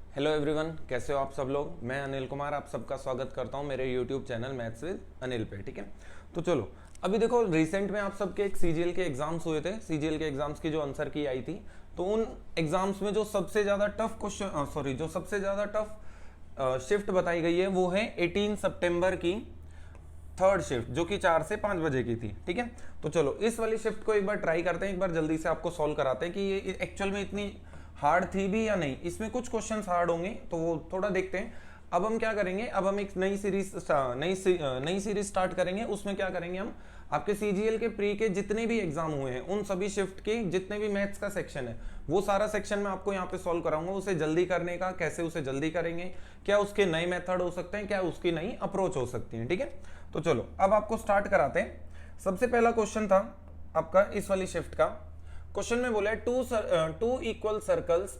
Hello everyone, कैसे हो आप सब लोग। मैं अनिल कुमार आप सबका स्वागत करता हूं मेरे YouTube channel maths with Anil पे। ठीक है, तो चलो अभी देखो, रिसेंट में आप सबके एक सीजीएल के एग्जाम्स हुए थे। सीजीएल के एग्जाम्स की जो आंसर की आई थी, तो उन एग्जाम्स में जो सबसे ज़्यादा टफ क्वेश्चन जो सबसे ज़्यादा टफ शिफ्ट बताई गई है वो है 18 सितंबर की थर्ड शिफ्ट, जो कि 4 से 5 बजे की थी। ठीक है, तो चलो इस वाली शिफ्ट को एक बार ट्राई करते हैं, एक बार जल्दी से आपको सॉल्व कराते हैं कि ये एक्चुअल में इतनी हार्ड थी भी या नहीं। इसमें कुछ क्वेश्चंस हार्ड होंगे तो वो थोड़ा देखते हैं। अब हम क्या करेंगे, अब हम एक नई सीरीज स्टार्ट करेंगे। उसमें क्या करेंगे, हम आपके सीजीएल के प्री के जितने भी एग्जाम हुए हैं उन सभी शिफ्ट के जितने भी मैथ्स का सेक्शन है वो सारा सेक्शन मैं आपको यहाँ पे सॉल्व कराऊंगा। उसे जल्दी करने का, कैसे उसे जल्दी करेंगे, क्या उसके नए मेथड हो सकते हैं, क्या उसकी नई अप्रोच हो सकती है। ठीक है, तो चलो अब आपको स्टार्ट कराते हैं। सबसे पहला क्वेश्चन था आपका इस वाली शिफ्ट का। क्वेश्चन में बोला है two equal circles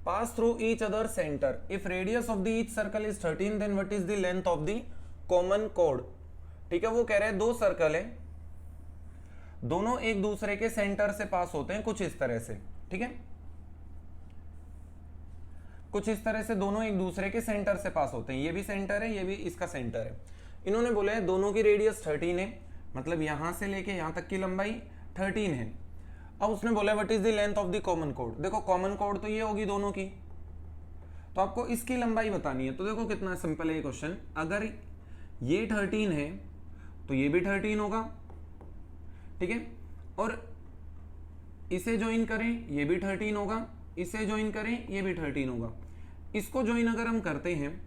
pass through each other centre, if radius of the each circle is 13 then what is the length of the common कोड। ठीक है, वो कह रहे हैं दो सर्कल है, दोनों एक दूसरे के सेंटर से पास होते हैं कुछ इस तरह से। ठीक है, कुछ इस तरह से दोनों एक दूसरे के सेंटर से पास होते हैं। ये भी सेंटर है, ये भी इसका सेंटर है। इन्होंने बोला है दोनों की रेडियस 13 है, मतलब यहां से लेके यहां तक की लंबाई 13 है। अब उसने बोला what is the length of the common code. देखो कॉमन कोड तो ये होगी दोनों की, तो आपको इसकी लंबाई बतानी है। तो देखो कितना सिंपल है ये क्वेश्चन। अगर ये 13 है तो ये भी 13 होगा। ठीक है, और इसे ज्वाइन करें ये भी 13 होगा, इसे ज्वाइन करें ये भी 13 होगा। इसको ज्वाइन अगर हम करते हैं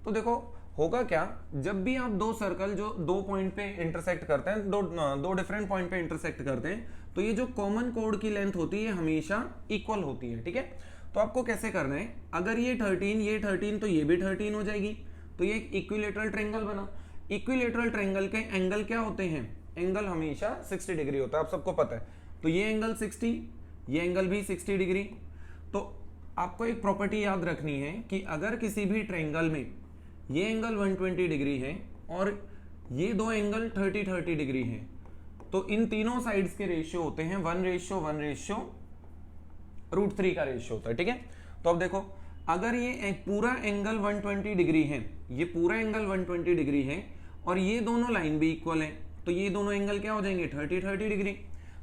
तो देखो होगा क्या, जब भी आप दो सर्कल जो दो पॉइंट पे इंटरसेक्ट करते हैं, दो डिफरेंट पॉइंट पे इंटरसेक्ट करते हैं, तो ये जो कॉमन कोड की लेंथ होती है हमेशा इक्वल होती है। ठीक है, तो आपको कैसे करना है, अगर ये 13 तो ये भी 13 हो जाएगी, तो ये एक इक्विलेटरल ट्रायंगल बना। इक्विलेटरल ट्रायंगल के एंगल क्या होते हैं, एंगल हमेशा 60 डिग्री होता है, आप सबको पता है। तो ये एंगल 60, ये एंगल भी 60 डिग्री। तो आपको एक प्रॉपर्टी याद रखनी है कि अगर किसी भी ट्रायंगल में ये एंगल 120 डिग्री है और ये दो एंगल 30 डिग्री है, तो इन तीनों साइड्स के रेशियो होते हैं 1:1/√3 का रेशियो होता है। ठीक है, तो अब देखो अगर ये एक पूरा एंगल 120 डिग्री है, ये पूरा एंगल 120 डिग्री है और ये दोनों लाइन भी इक्वल है, तो ये दोनों एंगल क्या हो जाएंगे 30 डिग्री।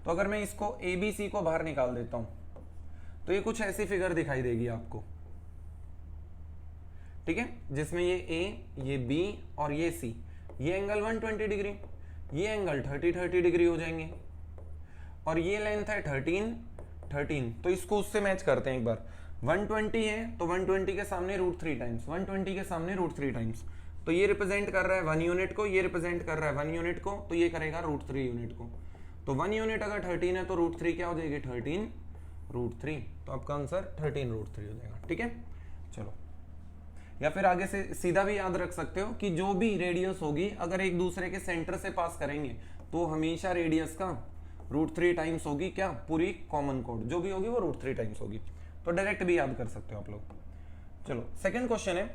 तो अगर मैं इसको ABC को बाहर निकाल देता हूं तो ये कुछ ऐसी फिगर दिखाई देगी आपको। ठीक है, जिसमें ये A, ये B और ये C, ये एंगल 120 डिग्री, ये एंगल 30 डिग्री हो जाएंगे, और ये लेंथ है 13। तो इसको उससे मैच करते हैं एक बार। 120 है तो 120 के सामने √3 टाइम्स, 120 के सामने √3 टाइम्स, तो ये रिप्रेजेंट कर रहा है 1 यूनिट को, ये रिप्रेजेंट कर रहा है 1 यूनिट को, तो ये करेगा √3 यूनिट को। तो 1 यूनिट अगर 13 है तो √3 क्या हो जाएगी 13√3, तो आपका आंसर 13√3 हो जाएगा। ठीक है, चलो, या फिर आगे से सीधा भी याद रख सकते हो कि जो भी रेडियस होगी अगर एक दूसरे के सेंटर से पास करेंगे तो हमेशा रेडियस का √3 टाइम्स होगी, क्या पूरी कॉमन कोड जो भी होगी वो √3 टाइम्स होगी। तो डायरेक्ट भी याद कर सकते हो आप लोग। चलो सेकंड क्वेश्चन है,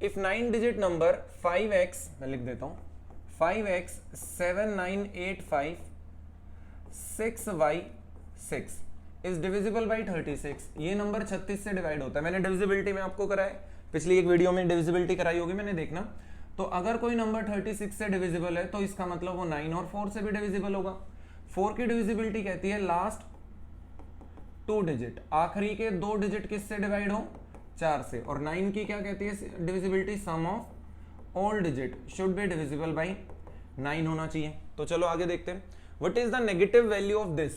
इफ 9 डिजिट नंबर 5x, मैं लिख देता हूं 5x 7985 6y6 is divisible by 36। ये नंबर 36 से डिवाइड होता है। मैंने डिविजिबिलिटी में आपको कराया, पिछली एक वीडियो में डिविजिबिलिटी कराई होगी मैंने, देखना। तो अगर कोई नंबर 36 से डिविजिबल है तो इसका मतलब वो 9 और 4 से भी डिविजिबल होगा। 4 की डिविजिबिलिटी कहती है लास्ट 2 डिजिट, आखिरी के 2 डिजिट किससे डिवाइड हो 4 से। और 9 की क्या कहती है divisibility, sum of all digit should be divisible by 9 होना चाहिए। तो चलो आगे देखते हैं, what is the negative value of this.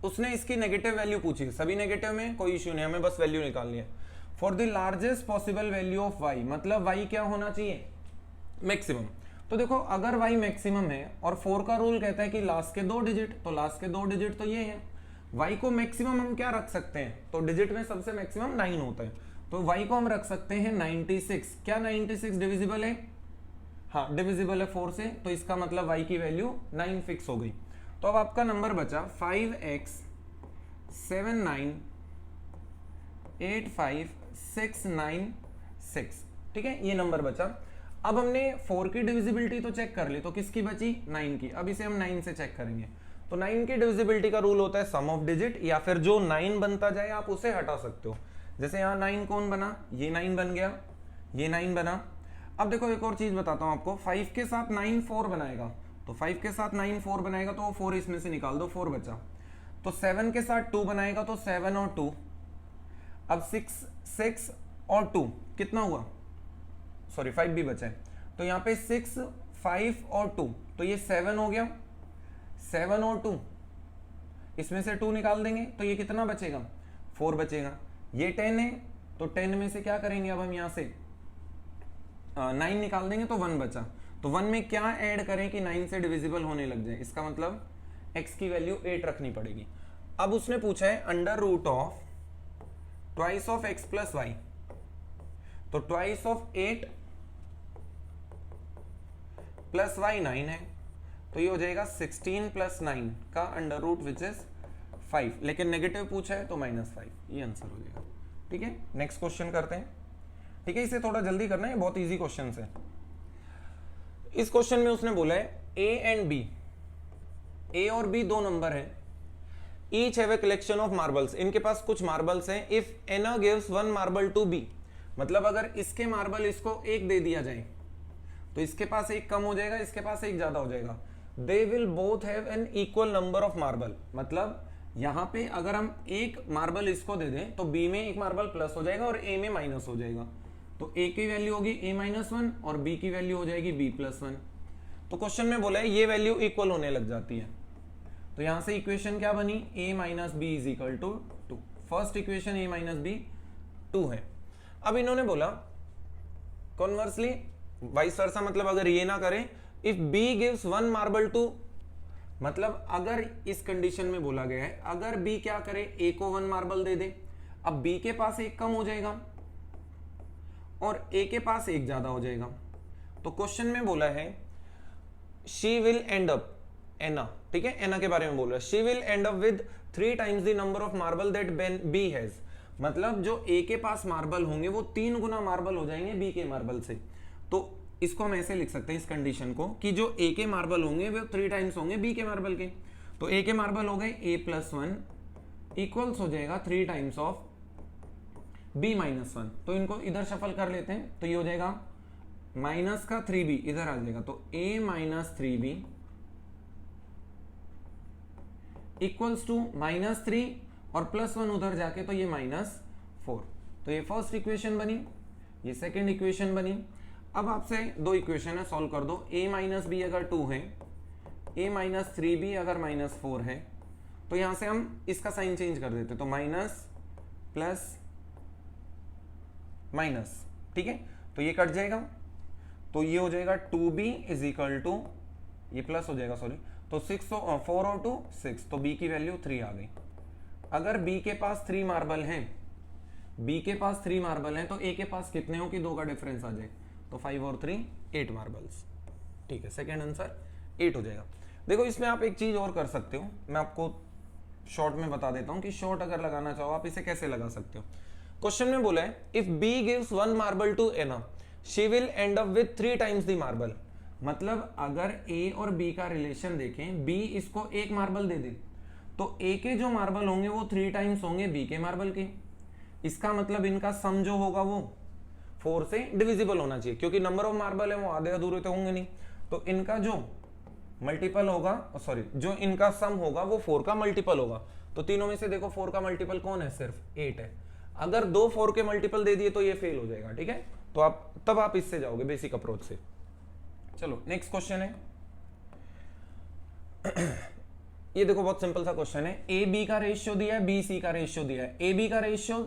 उसने इसकी नेगेटिव वैल्यू पूछी, सभी नेगेटिव में कोई इश्यू नहीं, हमें बस वैल्यू निकालनी है। For the largest possible value of y, मतलब y क्या होना चाहिए मैक्सिमम। तो देखो अगर y मैक्सिमम है और 4 का रूल कहता है कि लास्ट के 2 डिजिट, तो लास्ट के 2 डिजिट तो ये है। y को मैक्सिमम हम क्या रख सकते हैं, तो डिजिट में सबसे मैक्सिमम 9 होता है, तो y को हम रख सकते हैं 96। क्या 96 डिविजिबल है, हाँ डिविजिबल है 4 से, तो इसका मतलब y की वैल्यू 9 फिक्स हो गई। तो अब आपका नंबर बचा 5x 7985696। ठीक है, ये नंबर बचा। अब हमने 4 की डिविजिबिलिटी तो चेक कर ली, तो किसकी बची 9 की। अब इसे हम 9 से चेक करेंगे। तो 9 की डिविजिबिलिटी का रूल होता है सम ऑफ डिजिट, या फिर जो 9 बनता जाए आप उसे हटा सकते हो। जैसे यहाँ 9 कौन बना, ये 9 बन गया, ये 9 बना। अब देखो एक और चीज बताता हूँ आपको, 5 के साथ 9 4 बनाएगा, तो 5 के साथ 9 4 बनाएगा तो 4 इसमें से निकाल दो, 4 बचा। तो 7 के साथ 2 बनाएगा तो 7 और 2, अब 6 और 2 कितना हुआ, सॉरी 5 भी बचा है, तो यहाँ पे 6 5 और 2, तो ये 7 हो गया, 7 और 2, इसमें से 2 निकाल देंगे तो ये कितना बचेगा, 4 बचेगा। ये 10 है तो 10 में से क्या करेंगे, अब हम यहाँ से 9 निकाल देंगे तो 1 बचा। तो 1 में क्या ऐड करें कि 9 से डिविजिबल होने लग जाए, इसका मतलब x की वैल्यू 8 रखनी पड़ेगी। अब उसने पूछा है under root of twice of x plus Y, तो ट्वाइस ऑफ 8 प्लस वाई 9 है, तो ये हो जाएगा 16 प्लस 9 का अंडर रूट विच इज 5, लेकिन नेगेटिव पूछा है तो -5, ये आंसर हो जाएगा। ठीक है, नेक्स्ट क्वेश्चन करते हैं। ठीक है, इसे थोड़ा जल्दी करना है, बहुत इजी क्वेश्चन है। इस क्वेश्चन में उसने बोला है ए एंड बी, ए और बी दो नंबर हैं, each have a collection of marbles, इनके पास कुछ मार्बल्स हैं। If Anna gives 1 marble to B, मतलब अगर इसके मार्बल इसको एक दे दिया जाए तो इसके पास एक कम हो जाएगा, इसके पास एक ज्यादा हो जाएगा। They will both have an equal number of marble, मतलब यहां पे अगर हम एक मार्बल इसको दे दें तो बी में एक मार्बल प्लस हो जाएगा और ए में माइनस हो जाएगा, तो ए की वैल्यू होगी a-1 और बी की वैल्यू हो जाएगी b+1। तो क्वेश्चन में बोला है ये वैल्यू इक्वल होने लग जाती है, तो यहां से इक्वेशन क्या बनी, a - b = 2। First equation a - b 2 है। अब इन्होंने बोला कॉन्वर्सली वाइस वर्सा, मतलब अगर ये ना करें, if b gives 1 marble to, मतलब अगर इस कंडीशन में बोला गया है अगर b क्या करे, a को 1 मार्बल दे दे, अब b के पास एक कम हो जाएगा और a के पास एक ज्यादा हो जाएगा। तो क्वेश्चन में बोला है she will end up, Anna, ठीक है, एना के बारे में बोल रहा है, she will end up with 3 times the number of marble that B has, मतलब जो a के पास मार्बल होंगे वो 3 गुना मार्बल हो जाएंगे b के मार्बल से। तो इसको हम ऐसे लिख सकते हैं इस कंडीशन को कि जो a के मार्बल होंगे वो 3 टाइम्स होंगे b के मार्बल के। तो a के मार्बल हो गए a+1 इक्वल्स हो जाएगा 3 टाइम्स ऑफ b-1, तो इनको इधर शफल कर लेते हैं, तो ये हो जाएगा माइनस का 3b इधर आ जाएगा, तो a - 3b इक्वल्स टू -3 और +1 उधर जाके तो ये -4। तो ये फर्स्ट इक्वेशन बनी, ये सेकंड इक्वेशन बनी। अब आपसे दो इक्वेशन है, सॉल्व कर दो। a - b अगर 2 है, a - 3b अगर -4 है, तो यहां से हम इसका साइन चेंज कर देते, तो माइनस प्लस माइनस, ठीक है, तो ये कट जाएगा, तो ये हो जाएगा 2b = ये प्लस हो जाएगा, सॉरी, तो 4 और 2 6, तो b की वैल्यू 3 आ गई। अगर b के पास 3 मार्बल हैं, b के पास 3 मार्बल हैं, तो a के पास कितने हो कि 2 का डिफरेंस आ जाए, तो 5 और 3 8 मार्बल्स। ठीक है, सेकेंड आंसर 8 हो जाएगा। देखो इसमें आप एक चीज और कर सकते हो, मैं आपको शॉर्ट में बता देता हूं कि शॉर्ट अगर लगाना चाहो आप इसे कैसे लगा सकते हो। क्वेश्चन में बोला है if b gives 1 marble to Anna, she will end up with 3 times the marble, मतलब अगर a और b का रिलेशन देखें, b इसको एक मार्बल दे दे तो a के जो मार्बल होंगे वो 3 टाइम्स होंगे b के मार्बल के। इसका मतलब इनका सम जो होगा वो 4 से डिविजिबल होना चाहिए, क्योंकि नंबर ऑफ मार्बल है वो आधे अधूरे तो होंगे नहीं, तो इनका जो मल्टीपल होगा, सॉरी जो इनका सम होगा वो 4 का मल्टीपल होगा। तो तीनों में से देखो 4 का मल्टीपल कौन है, सिर्फ 8 है। अगर 2 4 के मल्टीपल दे दिए तो ये फेल हो जाएगा, ठीक है, तो आप इससे जाओगे बेसिक अप्रोच से। चलो नेक्स्ट क्वेश्चन है ये देखो बहुत सिंपल सा क्वेश्चन है, ए बी का रेशियो दिया है, बी सी का रेशियो दिया है। ए बी का रेशियो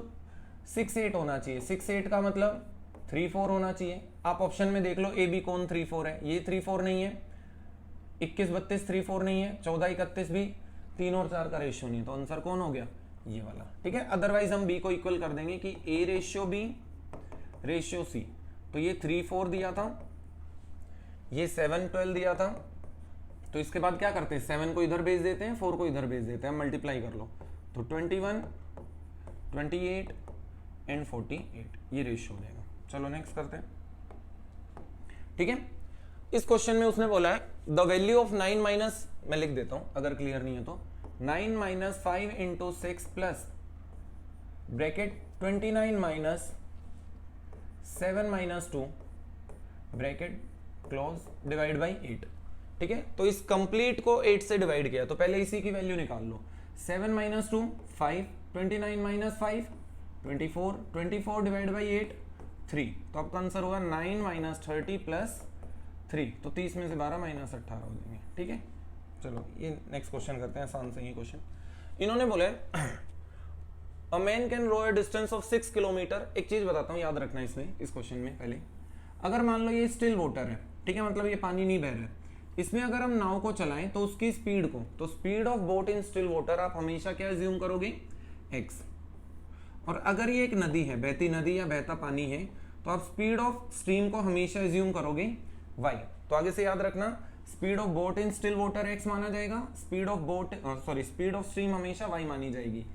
6:8 होना चाहिए, 6:8 का मतलब 3:4 होना चाहिए। आप ऑप्शन में देख लो ए बी कौन 3:4 है, ये 3:4 नहीं है, 21-32 3:4 नहीं है, 14-31 भी 3 और 4 का रेशियो नहीं है, तो आंसर कौन हो गया, ये वाला, ठीक है। अदरवाइज हम बी को इक्वल कर देंगे कि A ratio B ratio C, तो ये 3:4 दिया था, ये 7:12 दिया था, तो इसके बाद क्या करते हैं, 7 को इधर भेज देते हैं, 4 को इधर भेज देते हैं, मल्टीप्लाई कर लो, तो 21 28 एंड 48 ये रेशियो हो जाएगा। चलो नेक्स्ट करते हैं, ठीक है। इस क्वेश्चन में उसने बोला है द वैल्यू ऑफ 9 माइनस, मैं लिख देता हूं अगर क्लियर नहीं है तो, 9 - 5 × 6 plus bracket 29 minus 7 minus 2 bracket close divide by 8। ठीक है, तो इस कंप्लीट को 8 से डिवाइड किया, तो पहले इसी की वैल्यू निकाल लो। 7 माइनस 2 5, 29 माइनस 5 24, 24 डिवाइड बाई 8 3, तो आपका आंसर होगा 9 माइनस 30 प्लस 3, तो 30 में से 12 माइनस 18 हो जाएंगे। ठीक है, चलो ये नेक्स्ट क्वेश्चन करते हैं, आसान से ये क्वेश्चन। इन्होंने बोले a man can row a distance of 6 kilometre. एक चीज बताता हूँ, याद रखना इसमें, इस क्वेश्चन में पहले, अगर मान लो ये स्टिल वाटर है, ठीक है, मतलब ये पानी नहीं बह रहा है, इसमें अगर हम नाव को चलाएं तो उसकी स्पीड को, तो speed of boat in still water आप हमेशा क्या एज्यूम करोगे, x। और अगर ये एक नदी है, बहती नदी या बहता पानी है, तो आप स्पीड ऑफ स्ट्रीम को हमेशा एज्यूम करोगे y। तो आगे से याद रखना, speed of boat in still water x माना जाएगा, speed of boat speed of stream हमेशा y मानी जाएगी।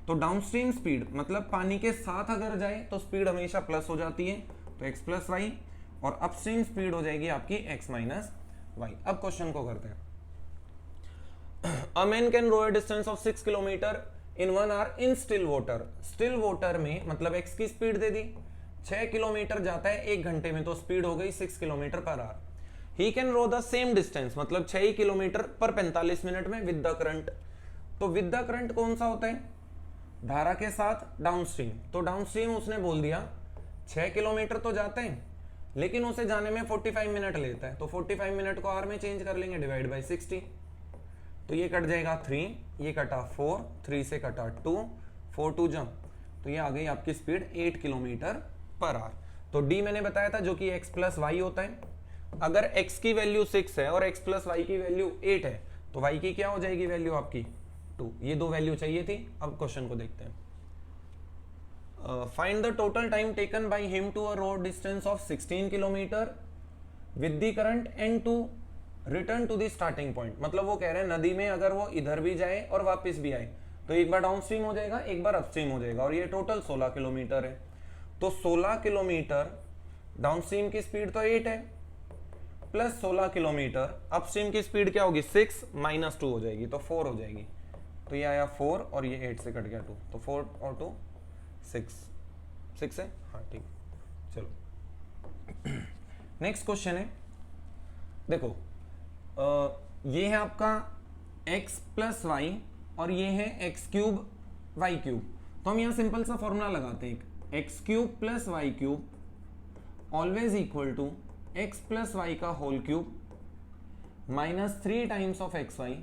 तो डाउनस्ट्रीम स्पीड मतलब पानी के साथ अगर जाए तो स्पीड हमेशा प्लस हो जाती है, तो x प्लस वाई, और अपस्ट्रीम स्पीड हो जाएगी आपकी x माइनस वाई। अब क्वेश्चन को करते हैं। A man can row a distance of 6 kilometre in 1 hour in still water. Still water में मतलब x की स्पीड दे दी, 6 किलोमीटर जाता है 1 घंटे में, तो स्पीड हो गई 6 kilometre per hour. He can row the same distance मतलब 6 किलोमीटर पर 45 मिनट में विद द करंट। तो विद द करंट कौन सा होता है, धारा के साथ डाउनस्ट्रीम। तो डाउनस्ट्रीम उसने बोल दिया 6 किलोमीटर तो जाते हैं, लेकिन उसे जाने में 45 मिनट लेता है, तो 45 मिनट को आवर में चेंज कर लेंगे, डिवाइड बाई 60। तो ये कट जाएगा 3, ये कटा 4, 3 से कटा 2, 4 2 जम, तो ये आ गई आपकी स्पीड 8 किलोमीटर पर आवर। तो डी मैंने बताया था जो कि x प्लस वाई होता है। अगर x की वैल्यू 6 है और x प्लस वाई की वैल्यू 8 है, तो y की क्या हो जाएगी वैल्यू आपकी 2। ये दो वैल्यू चाहिए थी। अब क्वेश्चन को देखते हैं। Find the total time taken by him to a road distance of 16 kilometre with the current and to return to the starting point। मतलब वो कह रहे हैं नदी में अगर वो इधर भी जाए और वापस भी आए तो एक बार डाउनस्ट्रीम हो जाएगा, एक बार अपस्ट्रीम हो जाएगा, और ये टोटल 16 किलोमीटर है। तो 16 किलोमीटर डाउनस्ट्रीम की स्पीड तो 8 है, प्लस 16 किलोमीटर अपस्ट्रीम की स्पीड क्या होगी 6 माइनस 2 हो जाएगी, तो 4 हो जाएगी। तो ये आया 4 और ये 8 से कट गया 2, तो 4 और 2 6 है, हाँ ठीक। चलो नेक्स्ट क्वेश्चन है, देखो ये है आपका x प्लस वाई और ये है x क्यूब वाई क्यूब। तो हम यहाँ सिंपल सा फॉर्मूला लगाते हैं, x cube plus Y cube always equal to x plus Y का whole cube minus 3 times of X Y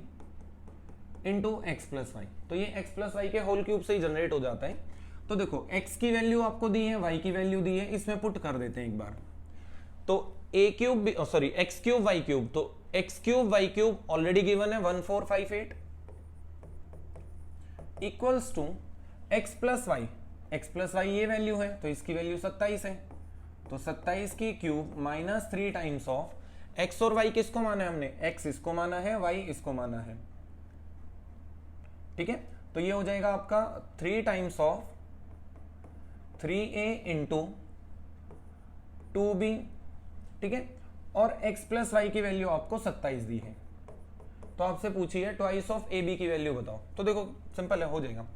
into X plus Y. तो ये x प्लस वाई के होल क्यूब से ही जनरेट हो जाता है। तो देखो x की वैल्यू आपको दी है, y की वैल्यू दी है, इसमें पुट कर देते हैं एक बार। तो a cube sorry x cube y cube, तो x cube y cube already given है 1458 equals to x plus y ये वैल्यू है, तो इसकी वैल्यू 27 है, तो 27 की cube minus 3 times of x और y किसको माना है हमने, x इसको माना है, y इसको माना है। ठीक है, तो ये हो जाएगा आपका 3 times of 3a into 2b। ठीक है, और x प्लस वाई की वैल्यू आपको 27 दी है, तो आपसे पूछी है ट्वाइस ऑफ ab की वैल्यू बताओ। तो देखो सिंपल है, हो जाएगा।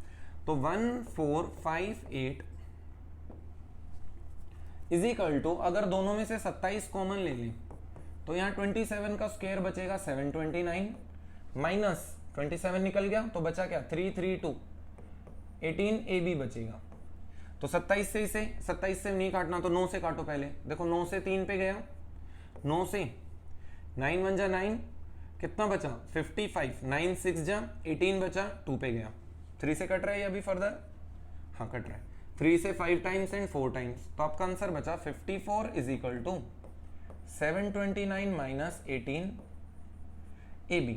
तो 1458 इज इक्वल टू, अगर दोनों में से 27 कॉमन ले लें तो यहाँ 27 का स्क्वायर बचेगा 729 माइनस 27 निकल गया, तो बचा क्या 332 18ab बचेगा। तो 27 से इसे 27 से नहीं काटना तो 9 से काटो पहले। देखो 9 से 3 पे गया, 9 से 9 1 जा 9, कितना बचा 55, 9 6 जा 18 बचा, 2 पे गया। 3 से कट रहा है ये अभी फर्दर, हाँ कट रहा है, 3 से 5 टाइम्स एंड 4 टाइम्स, तो आपका आंसर बचा 54 is equal to 729 minus 18 AB।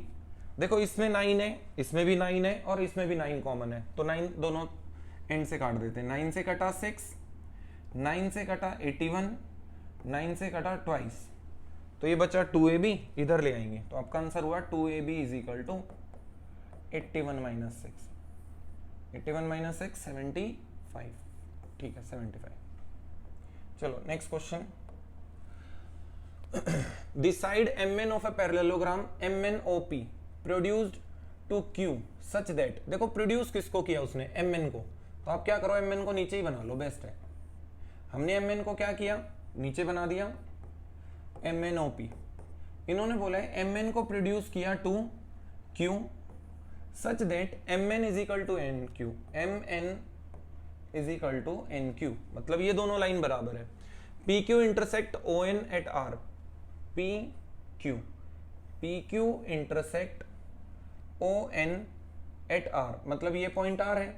देखो इसमें 9 है, इसमें भी 9 है और इसमें भी 9 कॉमन है, तो 9 दोनों एंड से काट देते हैं। 9 से कटा 6, 9 से कटा 81, 9 से कटा ट्वाइस, तो ये बचा 2ab, इधर ले आएंगे तो आपका आंसर हुआ 2ab is equal to 81 minus 6, 81 minus 6 75। ठीक है 75। चलो next question. The side mn of a parallelogram MNOP produced to Q such that, देखो प्रोड्यूस किसको किया उसने, mn को, तो आप क्या करो, mn को नीचे ही बना लो, बेस्ट है। हमने mn को क्या किया, नीचे बना दिया MnOP। इन्होंने बोला है mn को प्रोड्यूस किया to Q such that Mn is equal to NQ, Mn is equal to NQ, मतलब ये दोनों लाइन बराबर है। PQ intersect ON at R, PQ intersect ON at R, मतलब ये पॉइंट R है।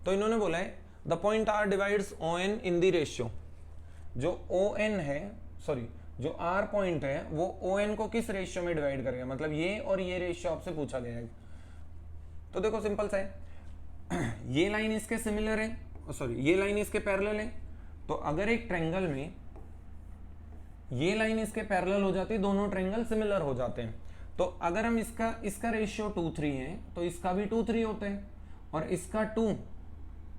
तो इन्होंने बोला है the point R divides ON in the ratio, जो ON है, सॉरी जो R पॉइंट है वो ON को किस रेशियो में डिवाइड करेगा, मतलब ये और ये रेशियो आपसे पूछा गया है। तो देखो सिंपल सा है, ये लाइन इसके सिमिलर है, सॉरी ये लाइन इसके पैरेलल है। तो अगर एक ट्रायंगल में ये लाइन इसके पैरेलल हो जाती है, दोनों ट्रायंगल सिमिलर हो जाते हैं। तो अगर हम इसका रेशियो 2:3 है तो इसका भी 2:3 होता है, और इसका 2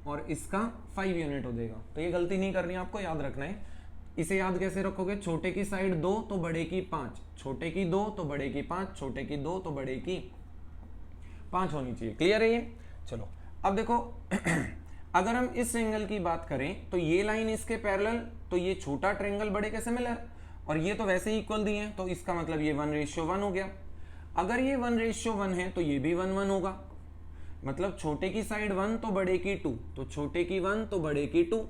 और इसका 5 यूनिट हो जाएगा। तो ये गलती नहीं करनी, आपको याद रखना है। इसे याद कैसे रखोगे, छोटे की साइड 2 तो बड़े की 5, छोटे की 2 तो बड़े की 5, छोटे की 2 तो बड़े की 5 होनी चाहिए। क्लियर है ये? चलो अब देखो अगर हम इस ट्रायंगल की बात करें तो ये लाइन इसके पैरेलल, तो ये छोटा ट्रायंगल बड़े के सिमिलर, और ये तो वैसे ही इक्वल दिए हैं, तो इसका मतलब ये 1:1 हो गया। अगर ये 1:1 है तो ये भी 1:1 होगा, मतलब छोटे की साइड 1 तो बड़े की 2, तो छोटे की 1 तो बड़े की 2।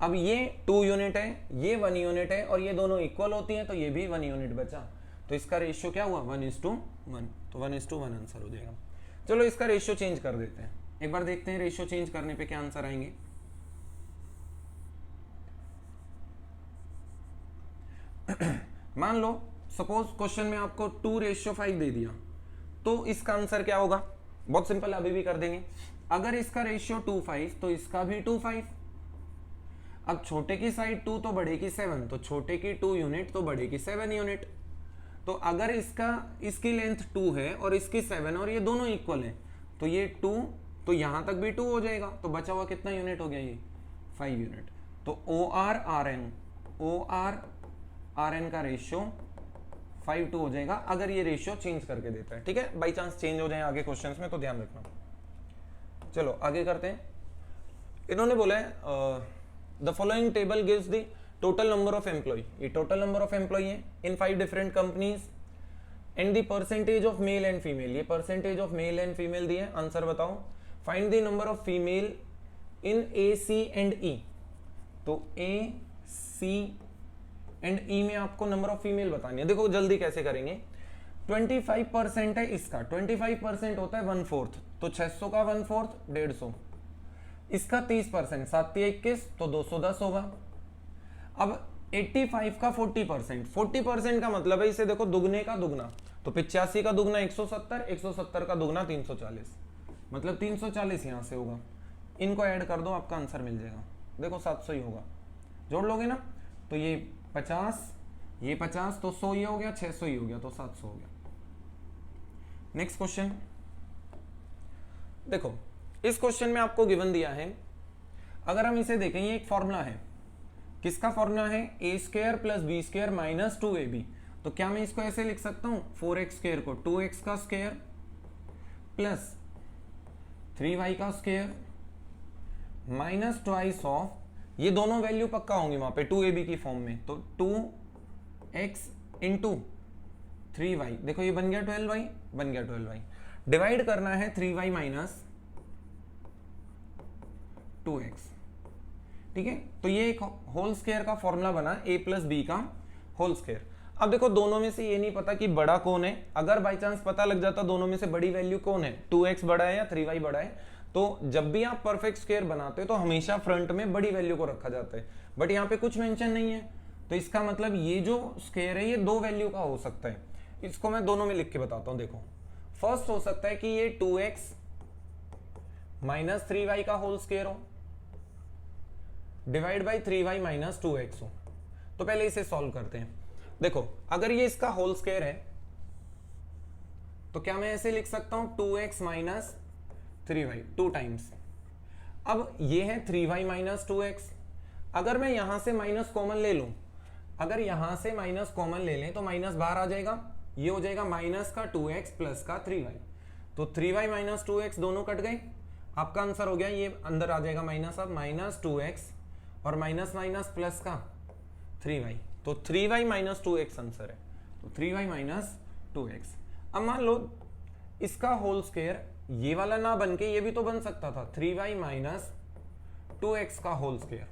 अब ये 2 यूनिट है, ये 1 यूनिट है, और ये दोनों इक्वल होती हैं, तो ये भी 1 यूनिट बचा। तो इसका रेशियो क्या हुआ, 1:1, तो 1:1 आंसर हो जाएगा। चलो इसका रेशियो चेंज कर देते हैं, एक बार देखते हैं रेशियो चेंज करने पे क्या आंसर आएंगे। मान लो सपोज क्वेश्चन में आपको 2:5 दे दिया, तो इसका आंसर क्या होगा, बहुत सिंपल, अभी भी कर देंगे। अगर इसका रेशियो 2:5 तो इसका भी 2:5। अब छोटे की साइड 2 तो बड़े की 7, तो छोटे की 2 यूनिट तो बड़े की 7 यूनिट। तो अगर इसकी लेंथ 2 है और इसकी 7 और ये दोनों इक्वल है, तो ये 2, तो यहां तक भी 2 हो जाएगा, तो बचा हुआ कितना यूनिट हो गया, ये 5 यूनिट। तो OR RN का रेशियो 5:2 हो जाएगा, अगर ये रेशियो चेंज करके देता है। ठीक है, बाई चांस चेंज हो जाए आगे क्वेश्चंस में तो ध्यान रखना। चलो आगे करते हैं। इन्होंने बोला है the following table gives the total number of employ, ये टोटल नंबर ऑफ एम्प्लॉय है in 5 different companies and the percentage of male and female, ये percentage of male and female दिए। आंसर बताओ। Find the number of female in AC and E, तो AC and E में आपको number of female बतानी है। देखो जल्दी कैसे करेंगे, 25% है इसका, 25% होता है 1/4, तो 600 का 1/4 150, इसका 30%, 7 21, तो 210 होगा। अब 85 का 40%, 40% का मतलब है इसे देखो दुगने का दुगना, तो 85 का दुगना 170, 170 का दुगना 340, मतलब 340 यहां से होगा। इनको ऐड कर दो, आपका आंसर मिल जाएगा। देखो 700 ही होगा, जोड़ लोगे ना, तो ये 50, ये 50, तो 100 ही हो गया, 600 ही हो गया, तो 700 हो गया। नेक्स्ट क्वेश्चन देखो, इस क्वेश्चन में आपको गिवन दिया है, अगर हम इसे देखें, ये एक फॉर्मूला है, किसका फॉर्मूला है, a² + b² - 2ab। तो क्या मैं इसको ऐसे लिख सकता हूं, 4x² को 2x का स्क्वायर प्लस 3y का स्क्वायर माइनस ट्वाइस ऑफ, ये दोनों वैल्यू पक्का होंगी वहां पे 2ab की फॉर्म में, तो 2x इंटू 3y, देखो ये बन गया 12y, बन गया 12y, डिवाइड करना है 3y माइनस 2x। ठीक है, तो ये एक होल स्क्वायर का फॉर्मूला बना, a + b का होल स्क्वायर। अब देखो दोनों में से ये नहीं पता कि बड़ा कौन है, अगर बाई चांस पता लग जाता दोनों में से बड़ी वैल्यू कौन है, 2x बड़ा है या 3y बड़ा है, तो जब भी आप परफेक्ट स्क्वायर बनाते हो तो हमेशा फ्रंट में बड़ी वैल्यू को रखा जाता है, बट यहाँ पे कुछ मेंशन नहीं है, तो इसका मतलब ये जो स्क्वायर है ये 2 वैल्यू का हो सकता है। इसको मैं दोनों में लिख के बताता हूँ। देखो फर्स्ट हो सकता है कि ये 2x - 3y का होल स्क्वायर हो डिवाइड बाई 3y - 2x हो। तो पहले इसे सॉल्व करते हैं। देखो अगर ये इसका होल स्क्वायर है तो क्या मैं ऐसे लिख सकता हूं, 2x - 3y 2 टाइम्स। अब ये है 3y - 2x, अगर मैं यहां से माइनस कॉमन ले लूं, अगर यहां से माइनस कॉमन ले लें तो माइनस बाहर आ जाएगा, ये हो जाएगा माइनस का 2x प्लस का 3y, तो 3y - 2x दोनों कट गए। आपका आंसर हो गया, ये अंदर आ जाएगा माइनस, अब माइनस 2x और माइनस माइनस प्लस का 3y, तो 3y माइनस 2x आंसर है, तो 3y माइनस 2x। अब मान लो इसका होल स्क्वायर ये वाला ना बन के ये भी तो बन सकता था, 3y माइनस 2x का होल स्क्वायर,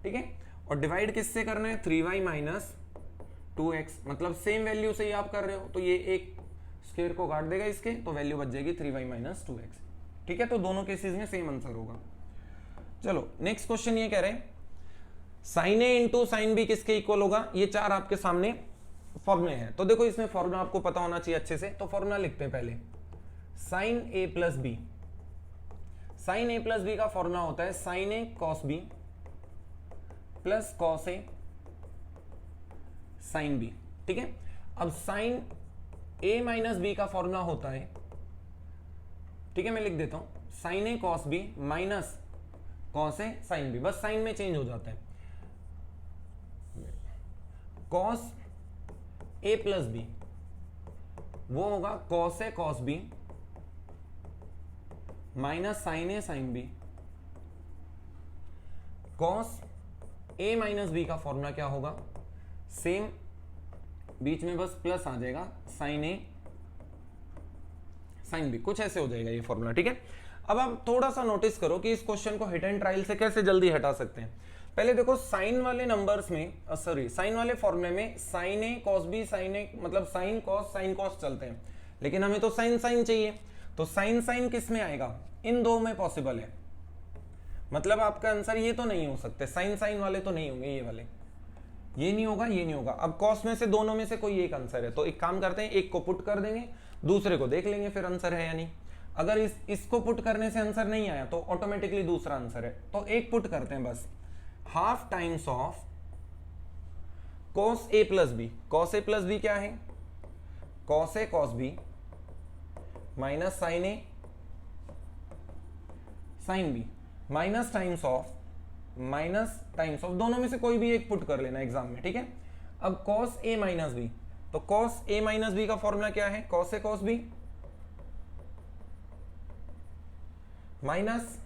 ठीक है, और डिवाइड किससे करना है, 3y माइनस 2x, मतलब सेम वैल्यू से ही आप कर रहे हो, तो ये एक स्क्वायर को काट देगा इसके, तो वैल्यू बच जाएगी 3y माइनस 2x, ठीक है। तो दोनों केसेस में सेम आंसर होगा। चलो नेक्स्ट क्वेश्चन ये कह रहे हैं साइन ए इंटू साइन बी किसके इक्वल होगा, ये चार आपके सामने फॉर्मूले हैं। तो देखो इसमें फॉर्मूला आपको पता होना चाहिए अच्छे से, तो फॉर्मूला लिखते हैं पहले, साइन ए प्लस बी, साइन ए प्लस बी का फॉर्मूला होता है sign A cos B plus cos A sine B, ठीक है। अब साइन ए माइनस बी का फॉर्मूला होता है, ठीक है, मैं लिख देता हूं, sign A cos B minus cos A sine B, बस साइन में चेंज हो जाता है, कॉस ए प्लस बी वो होगा cos A cos B minus sine A sine B, cos A minus B का फॉर्मूला क्या होगा, सेम बीच में बस प्लस आ जाएगा, साइन ए साइन बी, कुछ ऐसे हो जाएगा ये फॉर्मूला, ठीक है। अब आप थोड़ा सा नोटिस करो कि इस क्वेश्चन को हिट एंड ट्रायल से कैसे जल्दी हटा सकते हैं। पहले देखो साइन वाले नंबर्स में, सॉरी साइन वाले फॉर्मूले में साइन ए कॉस बी साइन ए मतलब साइन कॉस चलते हैं, लेकिन हमें तो साइन साइन चाहिए, तो साइन साइन किस में आएगा, इन दो में पॉसिबल है, मतलब आपका आंसर ये तो नहीं हो सकते, साइन साइन वाले तो नहीं होंगे, ये वाले ये नहीं होगा, ये नहीं होगा। अब कॉस में से दोनों में से कोई एक आंसर है, तो एक काम करते हैं, एक को पुट कर देंगे, दूसरे को देख लेंगे फिर आंसर है या नहीं। अगर इसको पुट करने से आंसर नहीं आया तो ऑटोमेटिकली दूसरा आंसर है, तो एक पुट करते हैं बस, half times of cos A plus B, cos A plus B क्या है, cos A cos B minus sine A sine B, minus times of दोनों में से कोई भी एक पुट कर लेना एग्जाम में, ठीक है। अब कॉस ए माइनस बी, तो कॉस ए माइनस बी का फॉर्मूला क्या है, cos A cos B minus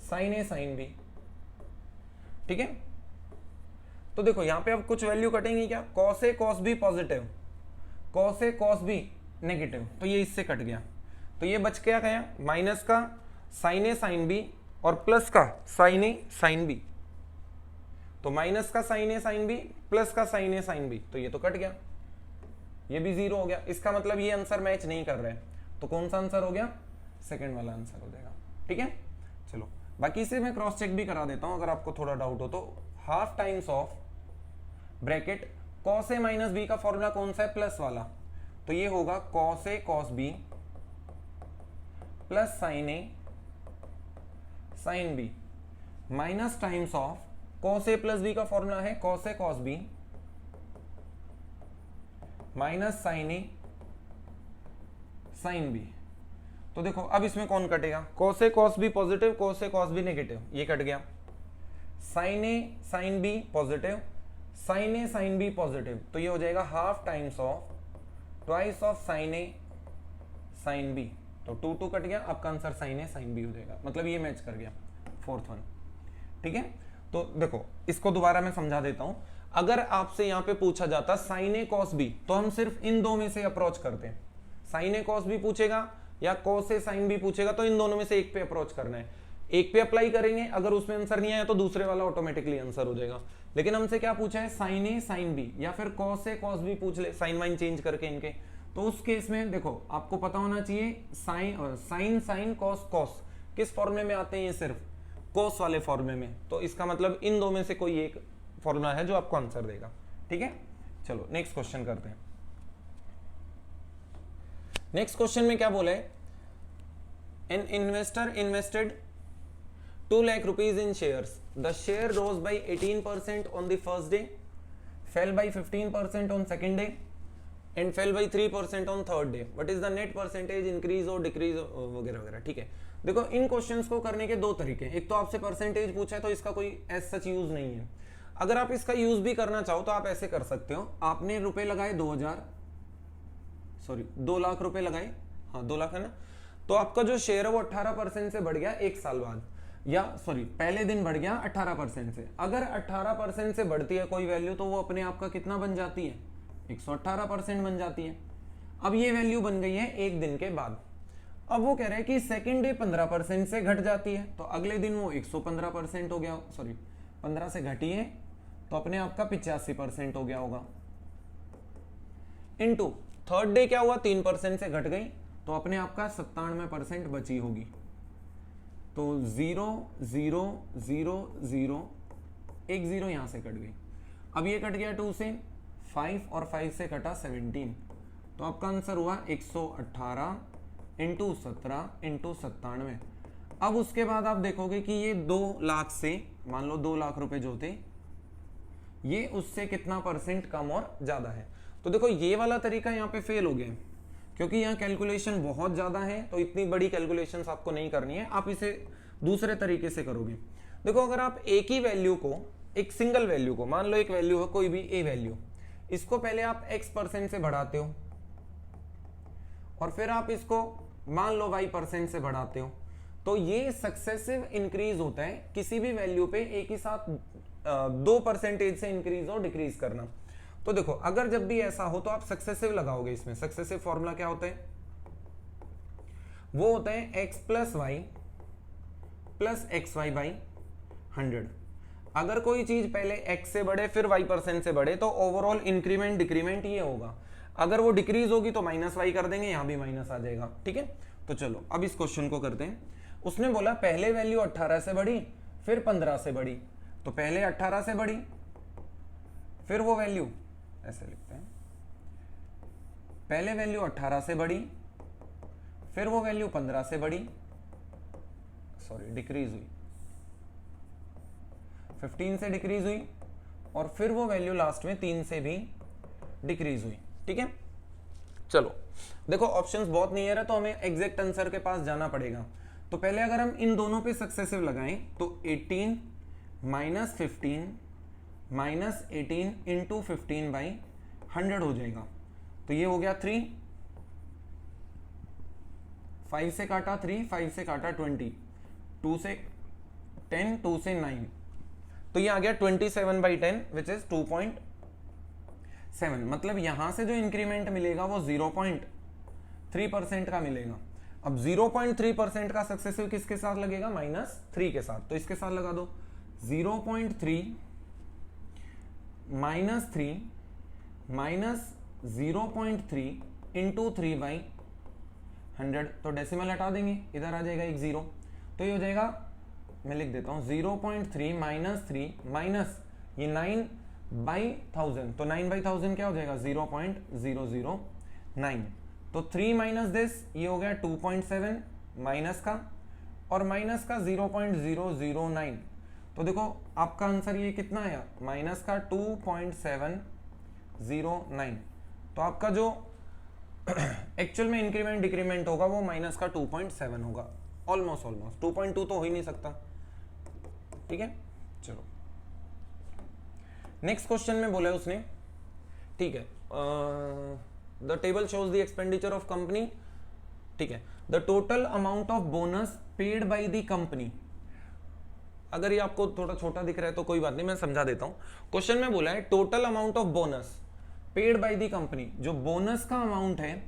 sine A sine B, ठीक है। तो देखो यहां पे अब कुछ वैल्यू कटेंगी क्या, cos A cos B positive, cos A cos B negative, तो ये इससे कट गया, तो ये बच क्या गया, माइनस का साइन ए साइन बी और प्लस का साइन ए साइन बी, तो माइनस का sign A sine B plus का साइन ए साइन बी, तो ये तो कट गया, ये भी जीरो हो गया, इसका मतलब ये आंसर मैच नहीं कर रहे हैं, तो कौन सा आंसर हो गया, सेकंड वाला आंसर हो जाएगा, ठीक है। चलो बाकी से मैं क्रॉस चेक भी करा देता हूं अगर आपको थोड़ा डाउट हो तो, half times of bracket cos A minus B का फॉर्मूला कौन सा है, प्लस वाला, तो ये होगा cos A cos B plus sine A sine B minus times of cos A plus B का फॉर्मूला है cos A cos B minus sine A sine B. तो देखो अब इसमें कौन कटेगा, cos A cos B positive, cos A cos B negative, ये cut गया, sign A sine B positive, sine A sine B positive, तो ये हो जाएगा half times of twice of sine A sine B, तो 2 2 कट गया, आपका answer sine A sine B हो जाएगा, मतलब ये मैच कर गया, फोर्थ वन, ठीक है। तो देखो इसको दोबारा मैं समझा देता हूं, अगर आपसे यहां पे पूछा जाता साइन ए कॉस बी, तो हम सिर्फ इन दो में से अप्रोच करते हैं, साइन ए कॉस बी पूछेगा या कॉस ए साइन बी पूछेगा, तो इन दोनों में से एक पे अप्रोच करना है, एक पे अप्लाई करेंगे, अगर उसमें आंसर नहीं आया तो दूसरे वाला ऑटोमेटिकली आंसर हो जाएगा। लेकिन हमसे क्या पूछा है, साइन ए साइन बी या फिर कॉस ए कॉस बी पूछ ले, साइन वाइन चेंज करके इनके, तो उस केस में देखो आपको पता होना चाहिए साइन साइन कॉस कॉस किस फॉर्मूले में आते हैं, ये सिर्फ कॉस वाले फॉर्मूले में, तो इसका मतलब इन दो में से कोई एक फॉर्मूला है जो आपको आंसर देगा, ठीक है। चलो नेक्स्ट क्वेश्चन करते हैं। नेक्स्ट क्वेश्चन में क्या बोले, an investor invested 2 lakh rupees in shares, the share rose by 18% on the first day, fell by 15% on second day and fell by 3% on third day, what is the net percentage increase और decrease वगैरह वगैरह, ठीक है। देखो इन questions को करने के दो तरीके, एक तो आपसे परसेंटेज पूछा है तो इसका कोई एज सच यूज नहीं है, अगर आप इसका यूज भी करना चाहो तो आप ऐसे कर सकते हो, आपने रुपए लगाए 2 लाख रुपए लगाए, हाँ 2 लाख है ना, तो आपका जो शेयर है वो 18% से बढ़ गया एक साल बाद, या सॉरी पहले दिन बढ़ गया 18% से। अगर 18% से बढ़ती है कोई वैल्यू तो वो अपने आप का कितना बन जाती है, 118% बन जाती है। अब ये वैल्यू बन गई है एक दिन के बाद। अब वो कह रहे हैं कि सेकेंड डे 15% से घट जाती है, तो अगले दिन वो 115% हो गया, सॉरी 15 से घटी है तो अपने आप का 85% हो गया होगा। इनटू थर्ड डे क्या हुआ, 3% से घट गई तो अपने आप का 97% बची होगी। तो 0 0 0 0 एक 0 यहां से कट गई। अब ये कट गया 2 से, 5 और 5 से कटा 17, तो आपका आंसर हुआ 118 इंटू 17 इंटू 97। अब उसके बाद आप देखोगे कि ये 2 लाख से, मान लो 2 लाख रुपए जो थे, ये उससे कितना परसेंट कम और ज्यादा है। तो देखो ये वाला तरीका यहाँ पे फेल हो गया क्योंकि यहाँ कैलकुलेशन बहुत ज्यादा है, तो इतनी बड़ी कैलकुलेशंस आपको नहीं करनी है, आप इसे दूसरे तरीके से करोगे। देखो अगर आप एक ही वैल्यू को, एक सिंगल वैल्यू को, मान लो एक वैल्यू है कोई भी ए वैल्यू, इसको पहले आप x% से बढ़ाते हो और फिर आप इसको मान लो y% से बढ़ाते हो, तो ये सक्सेसिव इंक्रीज होता है किसी भी वैल्यू पे एक ही साथ 2% से इंक्रीज और डिक्रीज करना। तो देखो अगर जब भी ऐसा हो तो आप सक्सेसिव लगाओगे। इसमें सक्सेसिव फॉर्मूला क्या होता है, वो होता है x plus y plus x y by 100। अगर कोई चीज पहले x से बढ़े फिर y% से बढ़े तो ओवरऑल इंक्रीमेंट डिक्रीमेंट ये होगा। अगर वो डिक्रीज होगी तो माइनस वाई कर देंगे, यहां भी माइनस आ जाएगा। ठीक है, तो चलो अब इस क्वेश्चन को करते हैं। उसने बोला पहले वैल्यू 18 से बढ़ी फिर 15 से बढ़ी, तो पहले 18 से बढ़ी फिर वो वैल्यू, ऐसे लिखते हैं, पहले वैल्यू 18 से बढ़ी फिर वो वैल्यू 15 से बढ़ी, सॉरी डिक्रीज हुई, 15 से डिक्रीज हुई और फिर वो वैल्यू लास्ट में 3 से भी डिक्रीज हुई। ठीक है, चलो देखो ऑप्शंस बहुत नियर है तो हमें एग्जैक्ट आंसर के पास जाना पड़ेगा। तो पहले अगर हम इन दोनों पे सक्सेसिव लगाएं तो 18 माइनस 15 माइनस 18 इंटू 15 बाई 100 हो जाएगा। तो ये हो गया 3, 5 से काटा 3, 5 से काटा 20, 2 से 10, 2 से 9, तो ये आ गया 27/10 विच इज 2.7। मतलब यहां से जो इंक्रीमेंट मिलेगा वो 0.3% का मिलेगा। अब 0.3% का सक्सेसिव किसके साथ लगेगा, -3 के साथ, तो इसके साथ लगा दो 0.3 -3 माइनस 0.3 इंटू 3/100, तो डेसिमल हटा देंगे, इधर आ जाएगा एक 0, तो ये हो जाएगा, मैं लिख देता हूं 0.3 माइनस 3 माइनस ये 9/1000, तो 9/1000 क्या हो जाएगा 0.009, तो 3 माइनस दिस ये हो गया 2.7 माइनस का और माइनस का 0.009, तो देखो आपका आंसर ये कितना आया, माइनस का 2.709। तो आपका जो एक्चुअल में इंक्रीमेंट डिक्रीमेंट होगा वो माइनस का 2.7 होगा, ऑलमोस्ट 2.2 तो हो ही नहीं सकता। ठीक है, चलो नेक्स्ट क्वेश्चन में बोला है उसने, ठीक है, the table shows the expenditure of company, ठीक है, the total amount of bonus paid by the company. अगर ये आपको थोड़ा छोटा दिख रहा है तो कोई बात नहीं, मैं समझा देता हूं। क्वेश्चन में बोला है total amount of bonus paid by the company, जो बोनस का अमाउंट है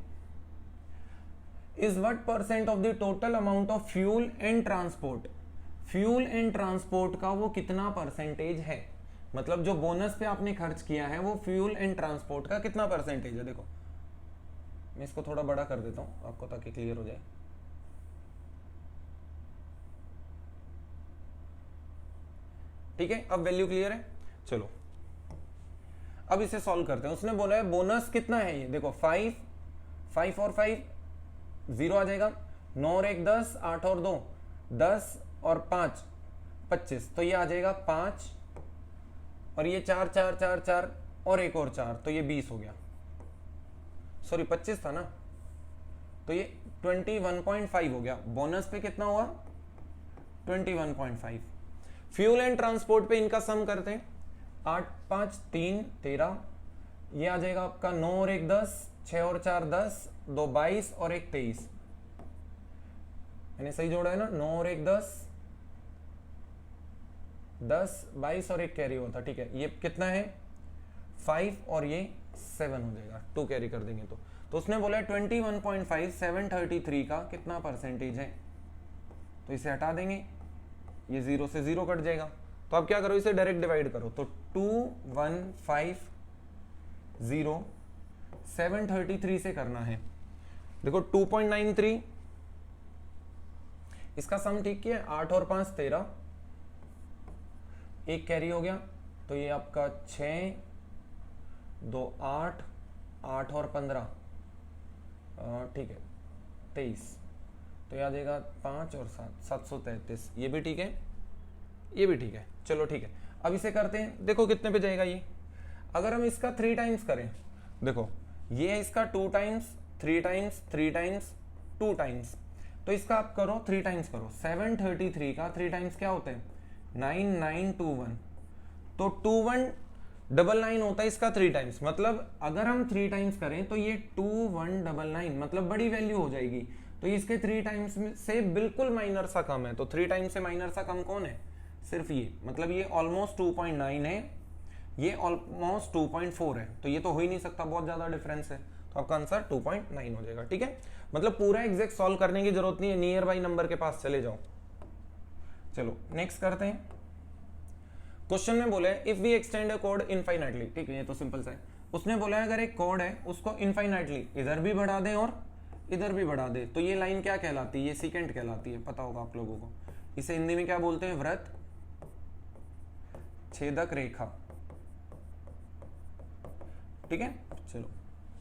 is what percent of the total amount of fuel and transport. Fuel and transport का वो कितना परसेंटेज है, मतलब जो बोनस पे आपने खर्च किया है वो फ्यूल एंड ट्रांसपोर्ट का कितना परसेंटेज है। देखो मैं इसको थोड़ा बड़ा कर देता हूं आपको ताकि क्लियर हो जाए। ठीक है, अब वैल्यू क्लियर है। चलो अब इसे सॉल्व करते हैं। उसने बोला है बोनस कितना है, ये देखो 5 और 5 0 आ जाएगा, 9 और 1 10, 8 और 2 10 और 5 25, तो ये आ जाएगा 5 और ये 4 4 4 4 और एक और 4, तो ये 20 हो गया, सॉरी 25 था ना, तो ये 21.5 हो गया। बोनस पे कितना हुआ 21.5। फ्यूल एंड ट्रांसपोर्ट पे इनका सम करते हैं, 8 5 3 13, ये आ जाएगा आपका 9 और 1 10, 6 और 4 10, 2 22 और 1 23, मैंने सही जोड़ा है ना, 9 और 1 10, 10 22 और 1 कैरी होता, ठीक है। ये कितना है 5 और ये 7 हो जाएगा, 2 कैरी कर देंगे तो उसने बोला 21.5 733 का कितना परसेंटेज है, तो इसे हटा देंगे, ये 0 से 0 कट जाएगा। तो आप क्या करो, इसे डायरेक्ट डिवाइड करो, तो 2150 733 से करना है। देखो 2.93, इसका सम ठीक किया, 8 और 5 13, एक कैरी हो गया, तो ये आपका 6 2 8 8 और 15, ठीक है 23, तो याद आएगा 5 और 7 733, ये भी ठीक है, ये भी ठीक है। चलो ठीक है, अब इसे करते हैं, देखो कितने पे जाएगा ये। अगर हम इसका 3 टाइम्स करें, देखो ये है इसका 2 टाइम्स 3 टाइम्स 3 टाइम्स 2 टाइम्स, तो इसका आप करो 3 टाइम्स करो। 733 का 3 टाइम्स क्या होते हैं 9921, तो 2199 होता है इसका 3 टाइम्स। मतलब अगर हम 3 टाइम्स करें तो ये 2199, मतलब बड़ी वैल्यू हो जाएगी, तो इसके 3 टाइम्स से बिल्कुल माइनर सा कम है। तो 3 टाइम्स से माइनर सा कम कौन है, सिर्फ ये, मतलब ये ऑलमोस्ट 2.9 है, ये ऑलमोस्ट 2.4 है, तो ये तो हो ही नहीं सकता, बहुत ज्यादा डिफरेंस है, तो आपका आंसर 2.9 हो जाएगा। ठीक है, मतलब पूरा एग्जैक्ट सॉल्व करने की जरूरत नहीं है, नियर बाई नंबर के पास चले जाओ। चलो नेक्स्ट करते हैं। क्वेश्चन में बोला है इफ वी एक्सटेंड अ कोड इनफाइनाइटली, ठीक है ये तो सिंपल सा है। उसने बोला है अगर एक कोड है उसको इनफाइनाइटली इधर भी बढ़ा दें और इधर भी बढ़ा दे, तो ये लाइन क्या कहलाती है, ये सीकेंट कहलाती है, पता होगा आप लोगों को। इसे हिंदी में क्या बोलते हैं, वृत्त छेदक रेखा, ठीक है। चलो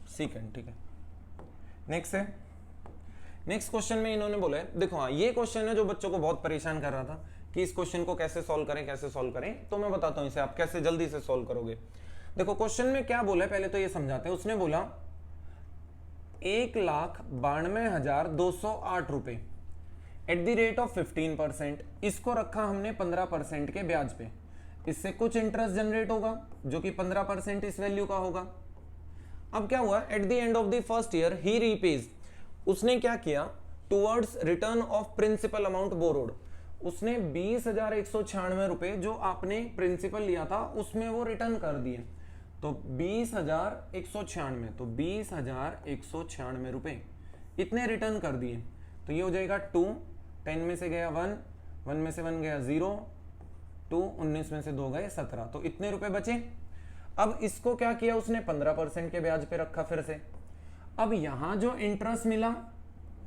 सीकेंट, ठीक है। नेक्स्ट है, नेक्स्ट क्वेश्चन में इन्होंने बोला है, देखो हाँ ये क्वेश्चन है जो बच्चों को बहुत परेशान कर रहा था कि इस क्वेश्चन को कैसे सॉल्व करें कैसे सॉल्व करें, तो मैं बताता हूं इसे आप कैसे जल्दी से सॉल्व करोगे। देखो क्वेश्चन में क्या बोला है पहले तो ये समझाते हैं। उसने बोला 1,92,208 रुपए एट द रेट ऑफ 15%, इसको रखा हमने 15% के ब्याज पे, इससे कुछ इंटरेस्ट जनरेट होगा जो कि 15% इस वैल्यू का होगा। अब क्या हुआ, at the end of the first year he repays, उसने क्या किया, towards return of principal amount borrowed, उसने 20,196 रुपए जो आपने प्रिंसिपल लिया था उसमें वो रिटर्न कर दिए, तो 20,196, तो 20,196 रुपए इतने रिटर्न कर दिए, तो ये हो जाएगा 2, 10 में से गया 1, 1 में से 1 गया 0, 2, 19 में से 2 गए 17, तो इतने रुपए बचे। अब इसको क्या किया उसने, 15% के ब्याज पे रखा फिर से। अब यहां जो इंटरेस्ट मिला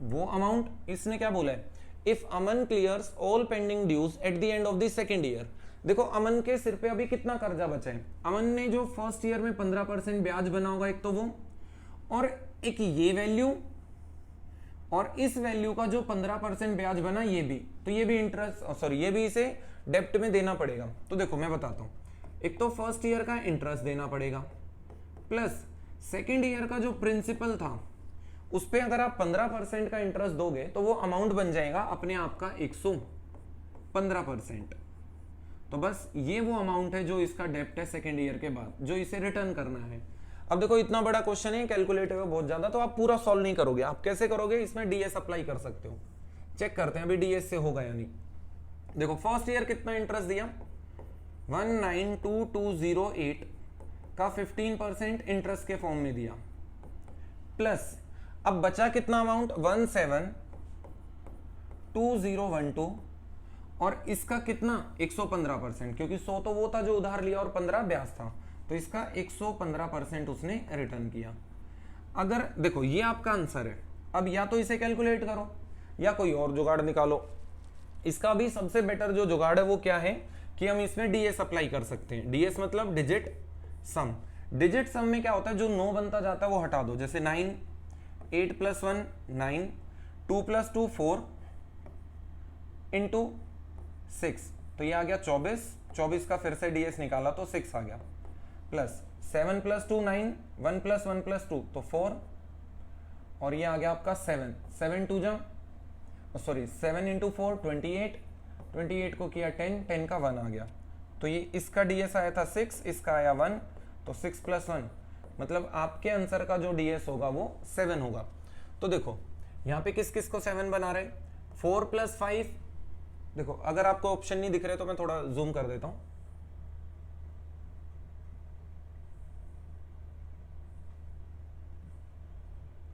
वो अमाउंट, इसने क्या बोला है, if Aman clears all pending dues at the end of the second year. देखो अमन के सिर पे अभी कितना कर्जा बचा है, अमन ने जो फर्स्ट ईयर में 15% ब्याज बना होगा एक तो वो, और एक ये वैल्यू, और इस वैल्यू का जो 15% ब्याज बना ये भी, तो ये भी इंटरेस्ट सॉरी ये भी इसे डेप्ट में देना पड़ेगा। तो देखो मैं बताता हूं, एक तो फर्स्ट ईयर का इंटरेस्ट देना पड़ेगा, प्लस सेकेंड ईयर का जो प्रिंसिपल था उस पे अगर आप 15% का इंटरेस्ट दोगे तो वो अमाउंट बन जाएगा अपने आप का 115%। तो बस ये वो अमाउंट है जो इसका डेप्ट है सेकेंड ईयर के बाद, जो इसे रिटर्न करना है। अब देखो इतना बड़ा क्वेश्चन है, कैलकुलेटर है बहुत ज्यादा, तो आप पूरा सॉल्व नहीं करोगे। आप कैसे करोगे, इसमें डीएस अप्लाई कर सकते हो। चेक करते हैं अभी डीएस से होगा या नहीं। देखो फर्स्ट ईयर कितना इंटरेस्ट दिया, 192,208 का 15% इंटरेस्ट के फॉर्म में दिया, प्लस अब बचा कितना अमाउंट, 172012, और इसका कितना 115%, क्योंकि 100 तो वो था जो उधार लिया और 15 ब्याज था, तो इसका 115% उसने रिटर्न किया। अगर देखो ये आपका आंसर है, अब या तो इसे कैलकुलेट करो या कोई और जुगाड़ निकालो। इसका भी सबसे बेटर जो जुगाड़ है वो क्या है कि हम इसमें डीएस अप्लाई कर सकते हैं। डीएस मतलब डिजिट सम। डिजिट सम में क्या होता है, जो 9 बनता जाता है वो हटा दो, जैसे 9, 8 + 1 9, 2 + 2 4 इंटू 6, तो ये आ गया 24, 24 का फिर से डीएस निकाला तो 6 आ गया, प्लस 7 + 2 9, 1 + 1 + 2 तो 4, और ये आ गया आपका 7, 7 × 4 28, 28 को किया 10, 10 का 1 आ गया, तो ये इसका डीएस आया था 6, इसका आया 1, तो 6 + 1 मतलब आपके आंसर का जो डीएस होगा वो 7 होगा। तो देखो यहाँ पे किस किस को 7 बना रहे, 4 + 5, देखो अगर आपको ऑप्शन नहीं दिख रहे तो मैं थोड़ा जूम कर देता हूं।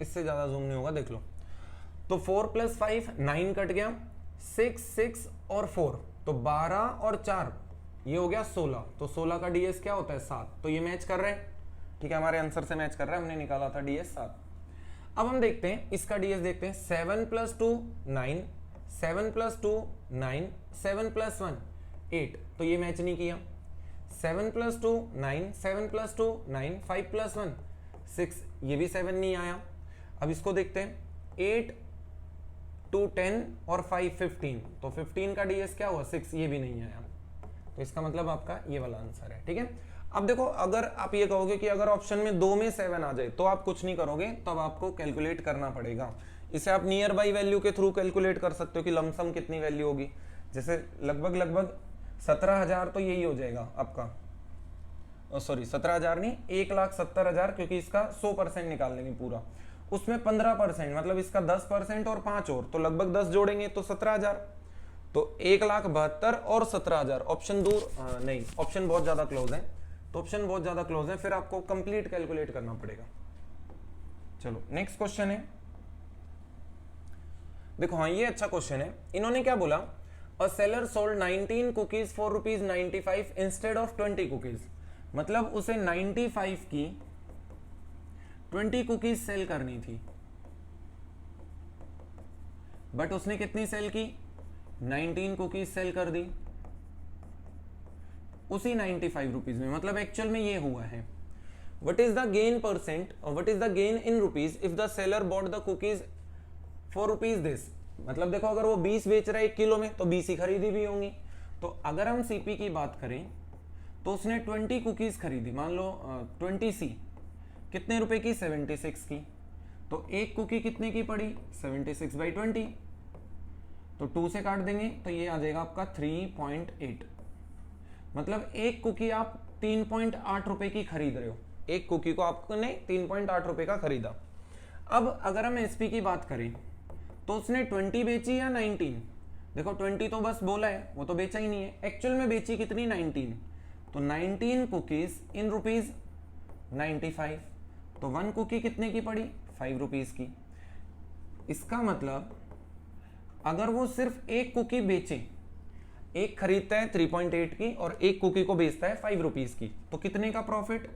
इससे ज्यादा जूम नहीं होगा, देख लो। तो 4 + 5 9 कट गया, 6 6 और 4 तो 12 और 4 ये हो गया 16। तो 16 का डीएस क्या होता है 7। तो ये मैच कर रहे हैं, ठीक है, हमारे आंसर से मैच कर रहा है, हमने निकाला था डीएस 7। अब हम देखते हैं इसका डीएस, देखते हैं 7 + 2 9, 7 + 2 9, 7 + 1 8, तो ये मैच नहीं किया। 7 + 2 9, 7 + 2 9, 5 + 1 6, ये भी 7 नहीं आया। अब इसको देखते हैं 8 2 10 और 5 15, तो 15 का डीएस क्या हुआ 6, ये भी नहीं आया। तो इसका मतलब आपका ये वाला आंसर है, ठीक है। अब देखो अगर आप ये कहोगे कि अगर ऑप्शन में 2 में 7 आ जाए तो आप कुछ नहीं करोगे, तब आपको कैलकुलेट करना पड़ेगा। इसे आप नियर बाई वैल्यू के थ्रू कैलकुलेट कर सकते हो कि लमसम कितनी वैल्यू होगी। जैसे लगभग 17,000 तो यही हो जाएगा आपका, सॉरी 17,000 नहीं, 1,70,000, क्योंकि इसका 100% निकाल लेंगे पूरा, उसमें 15% मतलब इसका 10% और 5 और, तो लगभग 10 जोड़ेंगे तो 17,000। तो 1,72,000 और 17,000, ऑप्शन दूर नहीं, ऑप्शन बहुत ज्यादा क्लोज है, तो ऑप्शन बहुत ज्यादा क्लोज है, फिर आपको कंप्लीट कैलकुलेट करना पड़ेगा। चलो नेक्स्ट क्वेश्चन है, देखो हाँ ये अच्छा क्वेश्चन है। इन्होंने क्या बोला, a seller sold 19 cookies for ₹95 instead of 20 cookies, मतलब उसे 95 की 20 कुकीज सेल करनी थी, बट उसने कितनी सेल की 19 कुकीज सेल कर दी उसी 95 रुपीज में, मतलब एक्चुअल में ये हुआ है। What is the gain percent, what is the gain in rupees if the seller bought the cookies for rupees this, मतलब देखो अगर वो 20 बेच रहा है 1 किलो में तो 20 ही खरीदी भी होंगी। तो अगर हम सीपी की बात करें तो उसने 20 कुकीज खरीदी, मान लो 20 सी कितने रुपए की 76 की, तो एक कुकी कितने की पड़ी 76/20, तो 2 से काट देंगे तो ये आ जाएगा आपका 3.8, मतलब एक कुकी आप 3.8 रुपए की खरीद रहे हो, एक कुकी को आपने 3.8 रुपए का खरीदा। अब अगर हम एसपी की बात करें तो उसने 20 बेची या 19, देखो 20 तो बस बोला है, वो तो बेचा ही नहीं है, एक्चुअल में बेची कितनी 19, तो 19 कुकीज इन रुपीज 95, तो 1 कुकी कितने की पड़ी 5 रुपीज की। इसका मतलब अगर वो सिर्फ एक कुकी बेचे, एक खरीदता है 3.8 की और एक कुकी को बेचता है 5 रुपीज की, तो कितने का प्रॉफिट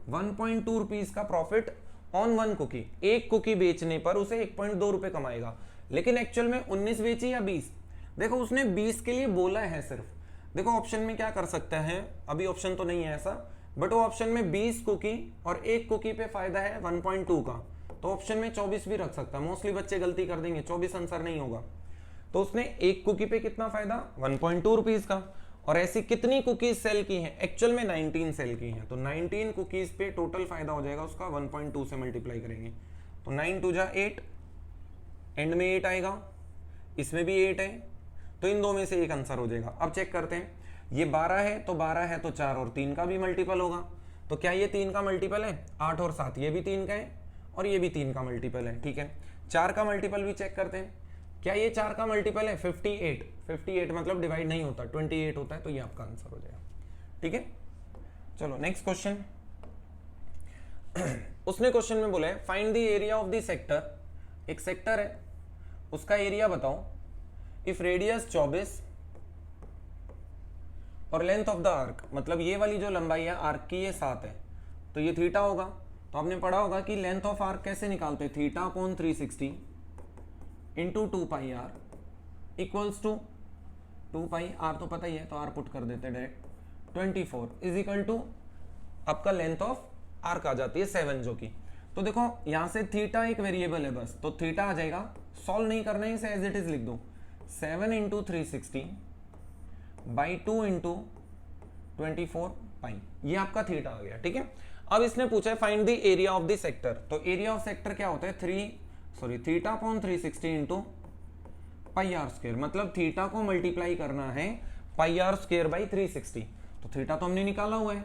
1.2 रुपीज का प्रॉफिट ऑन 1 कुकी, एक कुकी बेचने पर उसे 1.2 रुपए कमाएगा। लेकिन एक्चुअल में 19 बेची या 20, देखो उसने 20 के लिए बोला है सिर्फ, देखो ऑप्शन में क्या कर सकता है, अभी ऑप्शन तो नहीं है ऐसा, बट वो ऑप्शन में 20 कुकी और एक कुकी पे फायदा है 1.2 का, तो ऑप्शन में 24 भी रख सकता है। मोस्टली बच्चे गलती कर देंगे, 24 आंसर नहीं होगा। तो उसने एक कुकी पे कितना फायदा 1.2 रुपीज का, और ऐसी कितनी कुकीज सेल की हैं, एक्चुअल में 19 सेल की हैं, तो 19 कुकीज पे टोटल फायदा हो जाएगा उसका 1.2 से मल्टीप्लाई करेंगे, तो 9 2 जा 8, एंड में 8 आएगा, इसमें भी 8 है, तो इन दो में से एक आंसर हो जाएगा। अब चेक करते हैं, ये 12 है तो 12 है तो 4 और 3 का भी मल्टीपल होगा, तो क्या ये 3 का मल्टीपल है, 8 और 7 ये भी 3 का है और ये भी 3 का मल्टीपल है, ठीक है। 4 का मल्टीपल भी चेक करते हैं, क्या ये 4 का मल्टीपल है 58, 58 मतलब डिवाइड नहीं होता 28 होता है, तो ये आपका आंसर हो जाएगा, ठीक है। चलो नेक्स्ट क्वेश्चन, उसने क्वेश्चन में बोला है find the area of the sector, एक सेक्टर है उसका एरिया बताओ, इफ रेडियस 24 और लेंथ ऑफ द आर्क, मतलब ये वाली जो लंबाई है आर्क की ये 7 है, तो ये थीटा होगा। तो आपने पढ़ा होगा कि लेंथ ऑफ आर्क कैसे निकालते, theta upon 360 into 2 pi r equals to 2 pi r तो पता ही है, तो आर पुट कर देते डायरेक्ट 24 इज इक्वल टू आपका लेंथ ऑफ आर्क आ जाती है 7 जो की। तो देखो यहां से थीटा एक वेरिएबल है बस, तो थीटा आ जाएगा, सॉल्व नहीं करना है इसे एज इट इज लिख दो, 7 इंटू 360 बाई 2 इंटू 24 पाई, ये आपका थीटा आ गया, ठीक है। अब इसने पूछा है find the area of the sector, तो एरिया ऑफ सेक्टर क्या होता है theta upon 360 into pi r square, मतलब थीटा को मल्टीप्लाई करना है पाई आर स्क्वायर बाई 360, तो थीटा तो हमने निकाला हुआ है,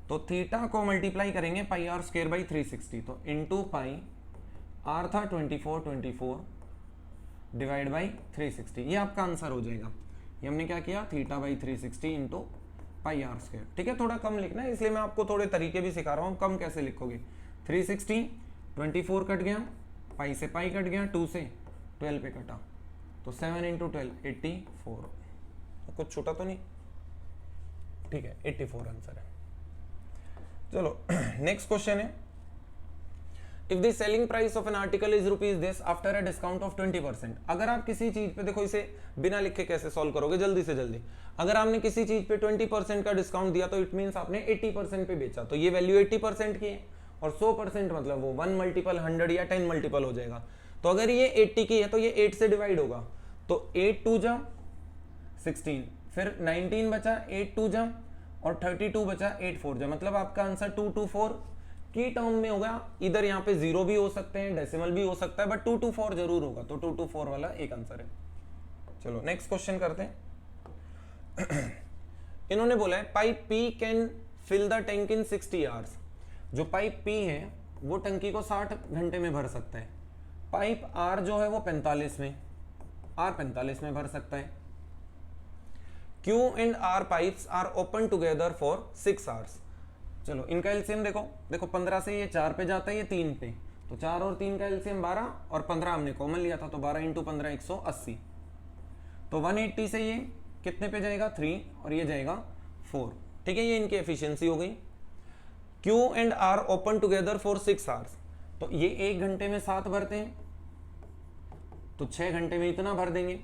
तो थीटा को मल्टीप्लाई करेंगे पाई आर स्क्वायर बाई 360, तो इंटू पाई आर था 24 डिवाइड बाई 360, ये आपका आंसर हो जाएगा। ये हमने क्या किया, theta by 360 into pi r square. ठीक है, थोड़ा कम लिखना है, इसलिए मैं आपको थोड़े तरीके भी सिखा रहा हूँ कम कैसे लिखोगे। 360 24 कट गया, पाई से पाई कट गया, 2 से 12 पे कटा, तो 7 इंटू 12 84। तो कुछ छोटा तो नहीं, ठीक है 84 आंसर है। चलो नेक्स्ट क्वेश्चन है, if the selling price of an article is rupees this after a discount of 20%। अगर आप किसी चीज पे, देखो इसे बिना लिखे कैसे सॉल्व करोगे जल्दी से जल्दी, अगर आपने किसी चीज पे 20% का डिस्काउंट दिया तो इट मींस आपने 80% पे बेचा, तो ये वैल्यू 80% की है, और 100% मतलब वो 1 मल्टीपल 100 या 10 मल्टीपल हो जाएगा। तो अगर ये 80 की है तो ये 8 से डिवाइड होगा, तो 8 2 जा 16, फिर 19 बचा, 8 2 जा, और 32 बचा, 8 4 जा, मतलब आपका आंसर 224 की टर्म में होगा। इधर यहाँ पे 0 भी हो सकते हैं, डेसिमल भी हो सकता है, बट 224 जरूर होगा, तो 224 वाला एक आंसर है। चलो नेक्स्ट क्वेश्चन करते हैं। इन्होंने बोला है pipe P can fill the tank in 60 hours. जो पाइप पी है वो टंकी को 60 घंटे में भर सकता है। पाइप आर जो है वो 45 में भर सकता है। Q and R pipes are open together for 6 hours. चलो इनका एलसीएम देखो 15 से ये 4 पे जाता है, ये 3 पे, तो 4 और 3 का एलसीएम 12, और 15 हमने कॉमन लिया था, तो 12 इंटू 15 180, तो 180 से ये कितने पे जाएगा 3, और ये जाएगा 4। ठीक है, ये इनकी एफिशिएंसी हो गई। Q and R open together for 6 hours, तो ये 1 घंटे में 7 भरते हैं, तो 6 घंटे में इतना भर देंगे।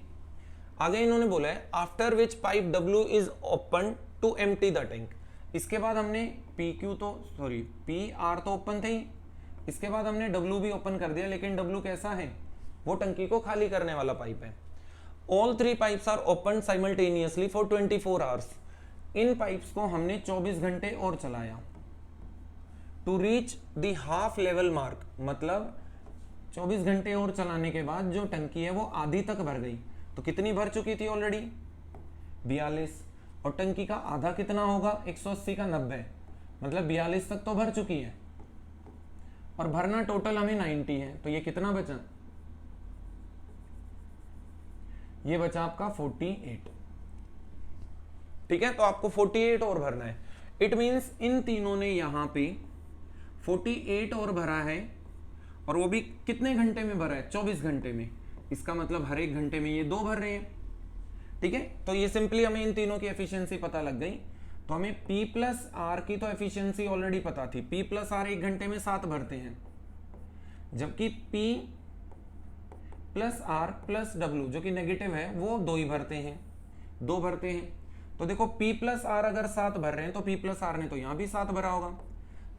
आगे इन्होंने बोला है after which pipe W is open to empty the tank. इसके बाद हमने PR तो ओपन थे ही, इसके बाद हमने W भी ओपन कर दिया, लेकिन W कैसा है, वो टंकी को खाली करने वाला पाइप है। All 3 pipes are open simultaneously for 24 hours. इन पाइप्स को हमने 24 घंटे और चलाया to reach the half level mark, मतलब 24 घंटे और चलाने के बाद जो टंकी है वो आधी तक भर गई। तो कितनी भर चुकी थी ऑलरेडी 42, और टंकी का आधा कितना होगा 180 का 90, मतलब 42 तक तो भर चुकी है, और भरना टोटल हमें 90 है, तो ये कितना बचा, ये बचा आपका 48। ठीक है, तो आपको 48 और भरना है। इट मींस इन तीनों ने यहां पे 48 और भरा है, और वो भी कितने घंटे में भरा है 24 घंटे में। इसका मतलब हर एक घंटे में ये 2 भर रहे हैं। ठीक है, तो ये सिंपली हमें इन तीनों की एफिशिएंसी पता लग गई। तो हमें P प्लस आर की तो एफिशिएंसी ऑलरेडी पता थी, P प्लस आर 1 घंटे में 7 भरते हैं, जबकि P plus R plus W जो कि नेगेटिव है वो 2 ही भरते हैं, 2 भरते हैं। तो देखो P प्लस आर अगर 7 भर रहे हैं तो P प्लस आर ने तो यहां भी 7 भरा होगा,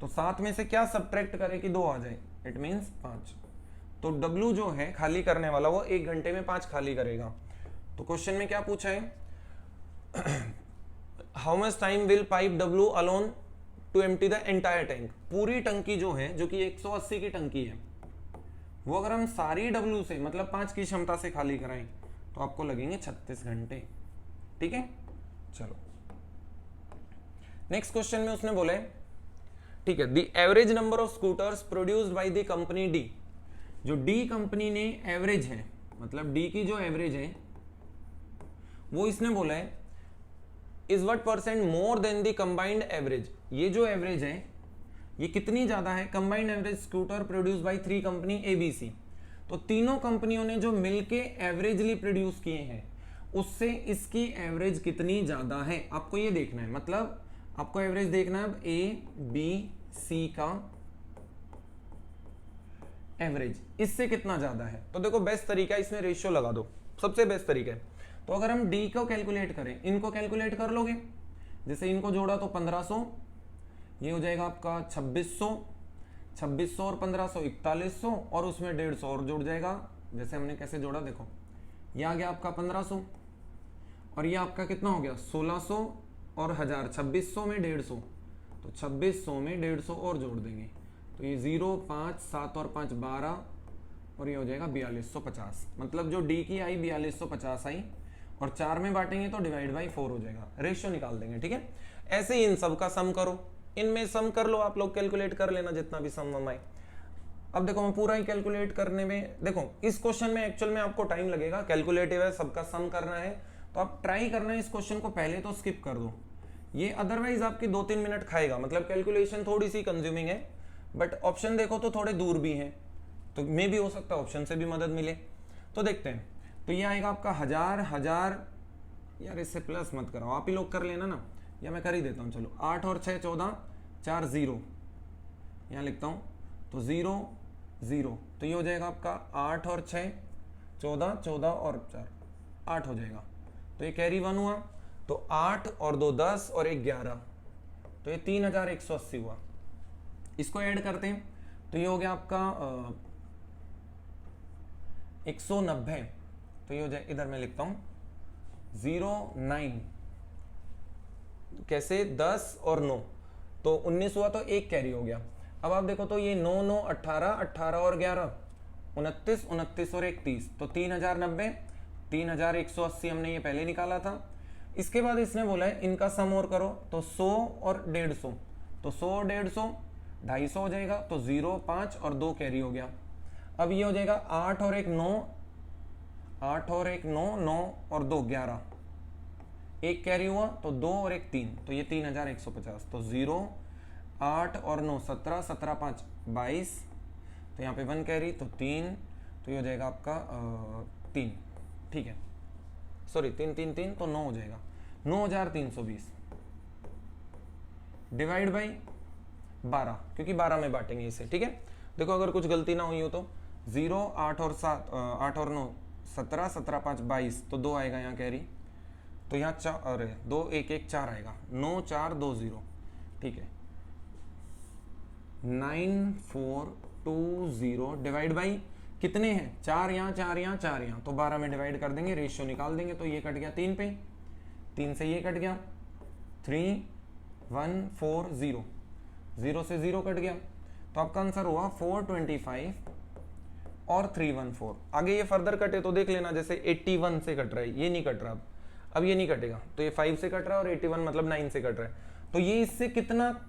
तो 7 में से क्या सब्ट्रैक्ट करें कि 2 आ जाए, इट मीन्स 5। तो W जो है खाली करने वाला वो 1 घंटे में 5 खाली करेगा। तो क्वेश्चन में क्या पूछा है, how much time will pipe W alone to empty the entire tank. पूरी टंकी जो है, जो कि 180 की टंकी है, वो अगर हम सारी W से मतलब 5 की क्षमता से खाली कराएं तो आपको लगेंगे 36 घंटे। ठीक है, चलो नेक्स्ट क्वेश्चन में उसने बोला है, ठीक है, the average number of scooters produced by the company D. जो डी कंपनी ने एवरेज है, मतलब डी की जो एवरेज है वो इसने बोला है is what percent more than the combined average. ये जो एवरेज है ये कितनी ज्यादा है, combined average scooter produce by 3 company ABC। तो तीनों कंपनियों ने जो मिलके एवरेजली प्रोड्यूस किए हैं उससे इसकी एवरेज कितनी ज्यादा है, आपको ये देखना है। मतलब आपको एवरेज देखना है A-B-C का एवरेज, इससे कितना ज्यादा है। तो देखो बेस्ट तरीका है, इसमें रेशियो लगा दो, सबसे बेस्ट तरीका है। तो अगर हम डी को कैलकुलेट करें, इनको कैलकुलेट कर लोगे, जैसे इनको जोड़ा तो 1500, ये हो जाएगा आपका 2600, 2600 और 1500 4100, और उसमें 150 और जुड़ जाएगा। जैसे हमने कैसे जोड़ा देखो, ये आ गया आपका 1500, और ये आपका कितना हो गया 1600 और 1000, 2600 में 150, तो 2600 में 150 और जोड़ देंगे, तो ये 0 5 7 और 5 12, और ये हो जाएगा 4250। मतलब जो डी की आई 4250 आई, और 4 में बांटेंगे तो डिवाइड बाई 4 हो जाएगा, रेशियो निकाल देंगे। ठीक है, ऐसे ही इन सब का सम करो, इनमें सम कर लो आप लोग, कैलकुलेट कर लेना जितना भी सम आए। अब देखो मैं पूरा ही कैलकुलेट करने में, देखो इस क्वेश्चन में एक्चुअल में आपको टाइम लगेगा, कैलकुलेटिव है, सबका सम करना है, तो आप ट्राई करना है इस क्वेश्चन को पहले तो स्किप कर दो, ये अदरवाइज आपकी 2-3 मिनट खाएगा, मतलब कैलकुलेशन थोड़ी सी कंज्यूमिंग है, बट ऑप्शन देखो तो थोड़े दूर भी हैं, तो मे भी हो सकता है ऑप्शन से भी मदद मिले। तो देखते हैं, तो ये आएगा आपका 1000, यार इससे प्लस मत कराओ, आप ही लोग कर लेना ना, या मैं कर ही देता हूँ, चलो 8 और 6 14, 4 0, यहाँ लिखता हूँ, तो 0 0, तो ये हो जाएगा आपका 8 और 6 14, 14 और 4 8 हो जाएगा, तो ये कैरी 1 हुआ, तो 8 और 2 10 और 1 11, तो ये 3180 हुआ। इसको ऐड करते हैं तो ये हो गया आपका 190, तो ये हो जाए, इधर मैं लिखता हूं 09, कैसे 10 और 9, तो 19 हुआ, तो एक कैरी हो गया। अब आप देखो तो ये 9 9 18, 18 और 11 29, 29 और 1 30, तो 3090, 3180 हमने ये पहले निकाला था। इसके बाद इसने बोला है इनका सम और करो, तो 100 और 150, तो 100 और 150 250 हो जाएगा, तो 0 5 और 2 कैरी हो गया। अब ये हो जाएगा 8 और 1 9, 8 और 1 9, 9 और 2 11, एक कैरी हुआ, तो 2 और 1 3, तो ये 3150, तो 0 8 और 9 17, 17 5 22, तो यहाँ पे 1 कैरी, तो 3, तो ये हो जाएगा आपका 3, ठीक है, सॉरी 3 3 3, तो 9 हो जाएगा, 9320 डिवाइड बाई 12, क्योंकि 12 में बांटेंगे इसे, ठीक है। देखो अगर कुछ गलती ना हुई हो तो 0 8 और 7 8 और 9 17, 17 5 22, तो 2 आएगा यहाँ कैरी, तो यहाँ 4, अरे 2 1 1 4 आएगा, 9 4 2 0, ठीक है, 9420 डिवाइड बाई कितने हैं, 4 यहाँ 4 यहाँ 4 यहाँ, तो 12 में डिवाइड कर देंगे, रेशियो निकाल देंगे, तो ये कट गया 3 पे, 3 से ये कट गया, 3140, 0 से 0 कट गया, तो आपका आंसर हुआ 425 और 314। आगे ये फर्दर कटे तो देख लेना, जैसे 81 से कट रहा है, ये नहीं कट रहा, अब ये नहीं कटेगा, तो ये 5 से कट रहा है, और 81 मतलब 9 से कट रहा है, तो ये इससे कितना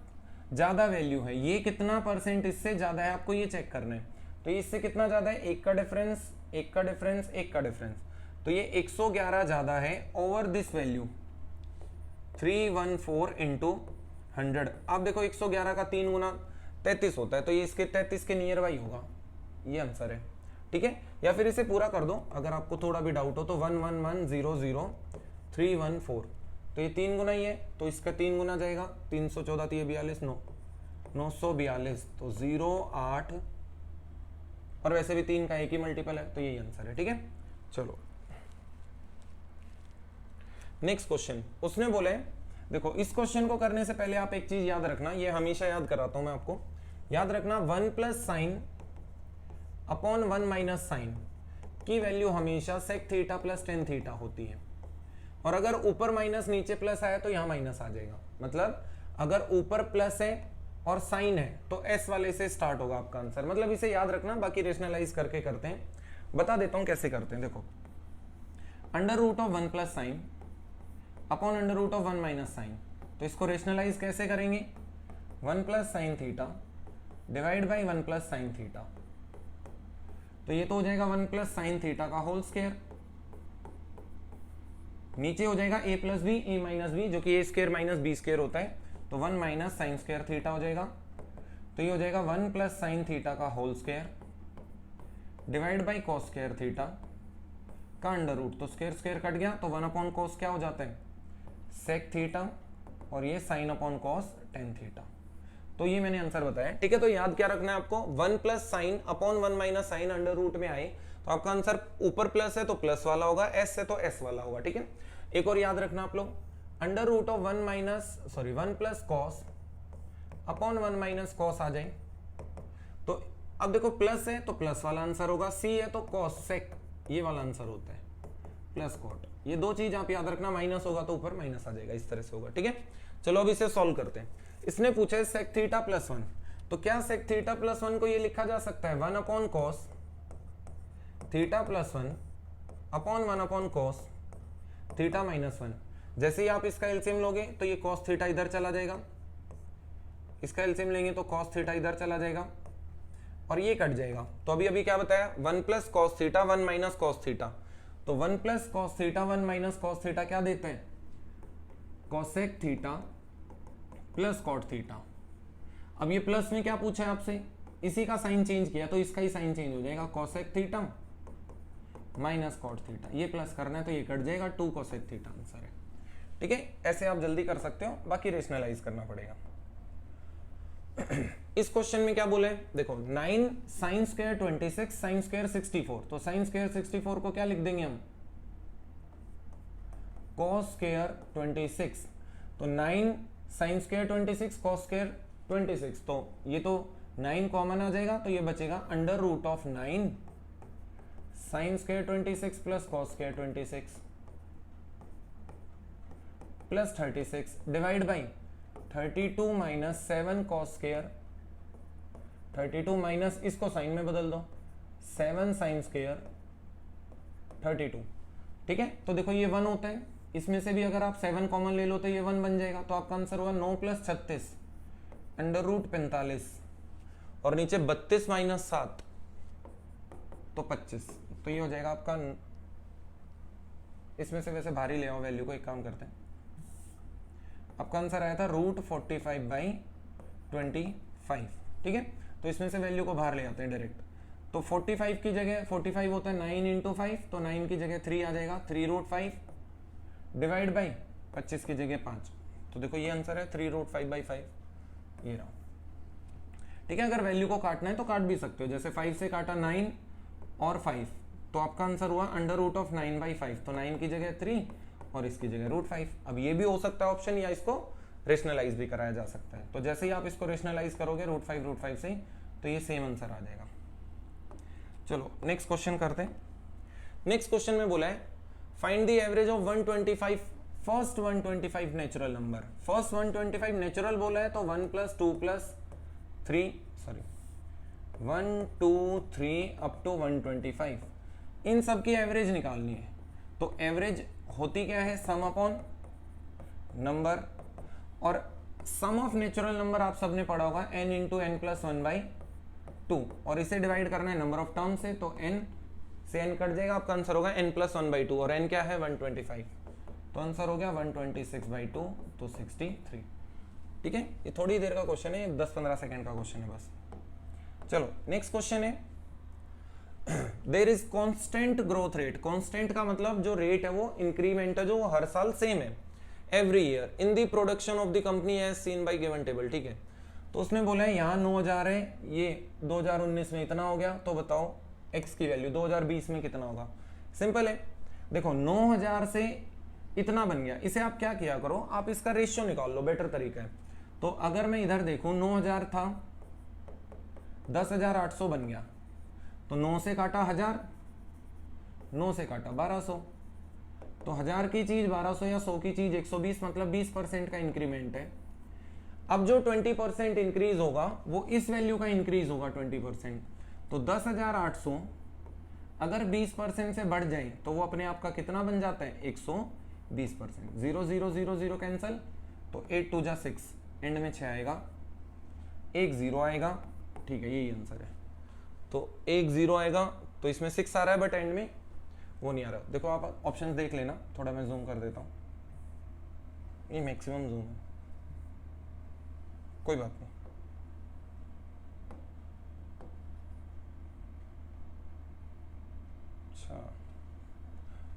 ज्यादा वैल्यू है, ये कितना परसेंट इससे ज्यादा है, आपको ये चेक करना है। तो ये इससे कितना ज्यादा है, एक का डिफरेंस, एक का डिफरेंस, एक का डिफरेंस, तो ये 111 ज्यादा है ओवर दिस वैल्यू 314 इंटू 100। आप देखो 111 का 3 गुना 33 होता है, तो ये इसके 33 के नियर बाई होगा, ये आंसर है, ठीक है। या फिर इसे पूरा कर दो अगर आपको थोड़ा भी डाउट हो, तो 11100314, तो ये 3 गुना ही है, तो इसका 3 गुना जाएगा, 314 3 42 9 942, तो 0 8, और वैसे भी 3 का एक ही मल्टीपल है, तो यही आंसर है, ठीक है। चलो नेक्स्ट क्वेश्चन, उसने बोले, देखो इस क्वेश्चन को करने से पहले आप एक चीज याद रखना, ये हमेशा याद कराता हूं मैं आपको, याद रखना 1 plus sine upon 1 minus sine की वैल्यू हमेशा sec theta plus tan theta होती है, और अगर ऊपर माइनस नीचे प्लस आया तो यहां माइनस आ जाएगा, मतलब अगर ऊपर प्लस है और साइन है तो एस वाले से स्टार्ट होगा आपका आंसर, मतलब इसे याद रखना, बाकी रेशनलाइज करके करते हैं, बता देता हूं कैसे करते हैं। देखो under root of 1 plus sine upon under root of 1 minus sine, तो इसको रेशनलाइज कैसे करेंगे, 1 plus sine theta divide by 1 plus sine theta, तो ये तो हो जाएगा 1 प्लस साइन थीटा का होल स्क्वायर, नीचे हो जाएगा a plus B A minus B, जो कि A square minus B square होता है, तो 1 माइनस साइन स्क्वायर थीटा हो जाएगा, तो ये हो जाएगा 1 प्लस साइन थीटा का whole square divide by cos square theta का अंडर रूट, तो स्क्वायर स्क्वायर कट गया, तो 1 अपॉन कॉस क्या हो जाता है, सेक थीटा, और ये sine upon cos tan theta, तो ये मैंने आंसर बताया, ठीक है। तो याद क्या रखना है आपको, 1 plus sine upon 1 minus sine under root में आए तो आपका आंसर ऊपर प्लस है तो प्लस वाला होगा, एस है तो एस वाला होगा, ठीक है। एक और याद रखना आप लोग, under root of 1 plus cos upon 1 minus cos आ जाए, तो अब देखो प्लस है तो प्लस वाला आंसर होगा, सी है तो कॉस सेक ये वाला आंसर होता है, प्लस कॉट, ये दो चीज आप याद रखना, माइनस होगा तो ऊपर माइनस आ जाएगा, इस तरह से होगा, ठीक है। चलो अब इसे सॉल्व करते हैं। इसने पूछा है सेक थीटा प्लस 1, तो क्या सेक थीटा प्लस 1 को ये लिखा जा सकता है 1 upon cos theta plus 1 upon 1 upon cos theta minus 1। जैसे ही आप इसका एलसीएम लोगे तो ये कॉस थीटा इधर चला जाएगा, इसका एलसीएम लेंगे तो कॉस थीटा इधर चला जाएगा, और ये कट जाएगा। तो अभी अभी क्या बताया, 1 plus cos theta 1 minus cos theta, तो 1 plus cos theta 1 minus cos theta क्या देते हैं, cosec theta plus cot theta. अब ये प्लस में क्या पूछा है आपसे, इसी का साइन चेंज किया तो इसका ही साइन चेंज हो जाएगा, cosec theta minus cot theta, ये प्लस करना है तो ये कट जाएगा, 2 कॉसेक थीटा आंसर है। ठीक है, ऐसे आप जल्दी कर सकते हो, बाकी रेशनलाइज करना पड़ेगा। इस क्वेश्चन में क्या बोले, देखो 9 साइन स्क्वायर 26 साइन स्क्वायर 64, तो साइन स्क्वायर 64 को क्या लिख देंगे हम, कॉस स्क्वायर 26, तो 9 साइन स्क्वायर 26 कॉस स्क्वायर 26, तो ये तो 9 कॉमन आ जाएगा, तो ये बचेगा under root of 9 sine square 26 plus cos square 26 plus 36 divide by 32 minus 7 cos square, 32 minus इसको साइन में बदल दो 7 साइन स्क्वायर 32। ठीक है, तो देखो ये 1 होता है, इसमें से भी अगर आप 7 कॉमन ले लो तो ये 1 बन जाएगा, तो आपका आंसर होगा 9 प्लस 36 अंडर रूट 45 और नीचे 32 माइनस 7 तो 25, तो ये हो जाएगा आपका, इसमें से वैसे भारी ले आओ वैल्यू को, एक काम करते हैं, आपका आंसर आया था रूट 45 बाई 25। ठीक है, तो इसमें से वैल्यू को बाहर ले आते हैं डायरेक्ट, तो 45 की जगह 45 होता है 9 इंटू 5, तो 9 की जगह 3 आ जाएगा, 3 रूट 5 डिवाइड बाई 25 की जगह 5, तो देखो ये आंसर है 3 रूट 5 बाई 5, ये रहा। ठीक है, अगर वैल्यू को काटना है तो काट भी सकते हो, जैसे 5 से काटा 9 और 5, तो आपका आंसर हुआ अंडर रूट ऑफ 9 बाई 5, तो 9 की जगह 3 और इसकी जगह रूट 5। अब ये भी हो सकता है ऑप्शन, या इसको रेशनलाइज भी कराया जा सकता है, तो जैसे ही आप इसको रेशनलाइज करोगे रूट 5 से, तो ये सेम आंसर आ जाएगा। चलो नेक्स्ट क्वेश्चन करते हैं। नेक्स्ट क्वेश्चन में बोला है find the average of 125 first 125 natural number. First 125 natural बोला है तो 1 plus 2 plus 3 sorry 1 2 3 up to 125, इन सब की एवरेज निकालनी है। तो एवरेज होती क्या है, सम अपॉन नंबर, और सम ऑफ नेचुरल नंबर आप सबने पढ़ा होगा n इंटू एन प्लस 1/2, और इसे डिवाइड करना है नंबर ऑफ टर्म से, तो n से n कट जाएगा, आपका आंसर होगा n प्लस 1/2, और n क्या है 125, तो आंसर हो गया 126/2 तो 63। ठीक है, ये थोड़ी देर का क्वेश्चन है, 10-15 सेकंड का क्वेश्चन है बस। चलो नेक्स्ट क्वेश्चन है, there is constant growth rate. Constant का मतलब जो रेट है वो इंक्रीमेंट है, जो हर साल सेम है every year in the production of the company as seen by given table. ठीक है, तो उसने बोला है यहाँ 9000 है, ये 2019 में इतना हो गया, तो बताओ x की वैल्यू 2020 में कितना होगा। सिंपल है, देखो 9000 से इतना बन गया, इसे आप क्या किया करो, आप इसका रेशियो निकाल लो, बेटर तरीका है। तो अगर मैं इधर देखूं 9000 था, 10,800 बन गया, तो 9 से काटा 1000, 9 से काटा 1200, तो 1000 की चीज 1200 या 100 की चीज 120, मतलब 20% का इंक्रीमेंट है। अब जो 20% इंक्रीज होगा वो इस वैल्यू का इंक्रीज होगा 20%, तो 10,800 अगर 20% से बढ़ जाए तो वो अपने आप का कितना बन जाता है 120%। 0 0 0 0 कैंसल, तो 8 2 जा 6, एंड में 6 आएगा, 1 0 आएगा। ठीक है, यही आंसर है, तो 1 0 आएगा, तो इसमें 6 आ रहा है बट एंड में वो नहीं आ रहा। देखो आप ऑप्शंस देख लेना, थोड़ा मैं जूम कर देता हूँ, ये मैक्सिमम जूम है, कोई बात नहीं। अच्छा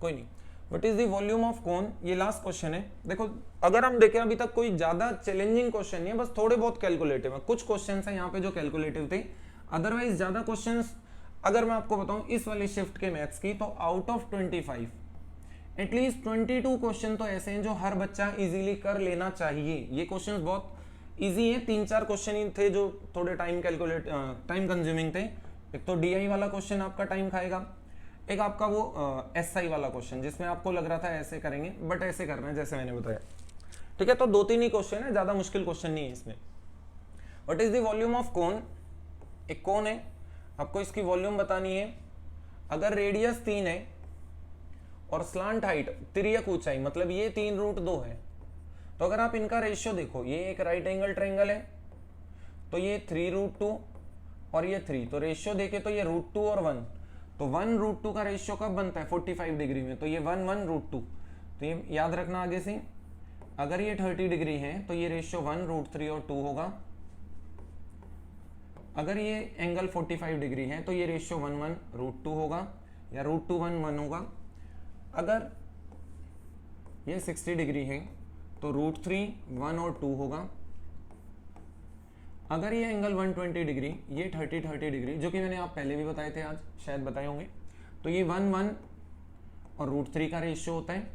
कोई नहीं। What is the volume of cone, ये लास्ट क्वेश्चन है। देखो अगर हम देखें अभी तक कोई ज्यादा चैलेंजिंग क्वेश्चन नहीं है, बस थोड़े बहुत कैलकुलेटिव है। कुछ क्वेश्चन है यहाँ पे जो कैलकुलेटिव थे, अदरवाइज ज्यादा क्वेश्चंस अगर मैं आपको बताऊं इस वाले शिफ्ट के मैथ्स की, तो आउट ऑफ 25 एटलीस्ट 22 क्वेश्चन तो ऐसे हैं जो हर बच्चा इजीली कर लेना चाहिए। ये क्वेश्चंस बहुत इजी है, 3-4 क्वेश्चन ही थे जो थोड़े टाइम कंज्यूमिंग थे। एक तो DI वाला क्वेश्चन आपका टाइम खाएगा, एक आपका वो SI वाला क्वेश्चन जिसमें आपको लग रहा था ऐसे करेंगे, बट ऐसे करना है जैसे मैंने बताया। ठीक है, तो 2-3 ही क्वेश्चन है, ज्यादा मुश्किल क्वेश्चन नहीं है इसमें। What is the volume of cone, एक कोन है, आपको इसकी वॉल्यूम बतानी है। अगर रेडियस 3 है और स्लांट हाइट तिर्यक ऊंचाई, मतलब ये 3√2 है, तो अगर आप इनका रेशियो देखो, ये एक राइट एंगल ट्रायंगल है, तो ये 3√2 और ये 3, तो रेशियो देखे तो ये √2 और 1, तो 1/2 का रेशियो कब बनता है 45 डिग्री में, तो ये 1/√2, तो ये याद रखना आगे से। अगर ये 30 डिग्री है तो ये रेशियो 1√3 और 2 होगा। अगर ये एंगल 45 डिग्री है तो ये रेशियो 1/√2 होगा या √2 1 होगा। अगर ये 60 डिग्री है तो √3 1 और 2 होगा। अगर ये एंगल 120 डिग्री, ये 30 डिग्री, जो कि मैंने आप पहले भी बताए थे, आज शायद बताए होंगे, तो ये 1 और √3 का रेशियो होता है।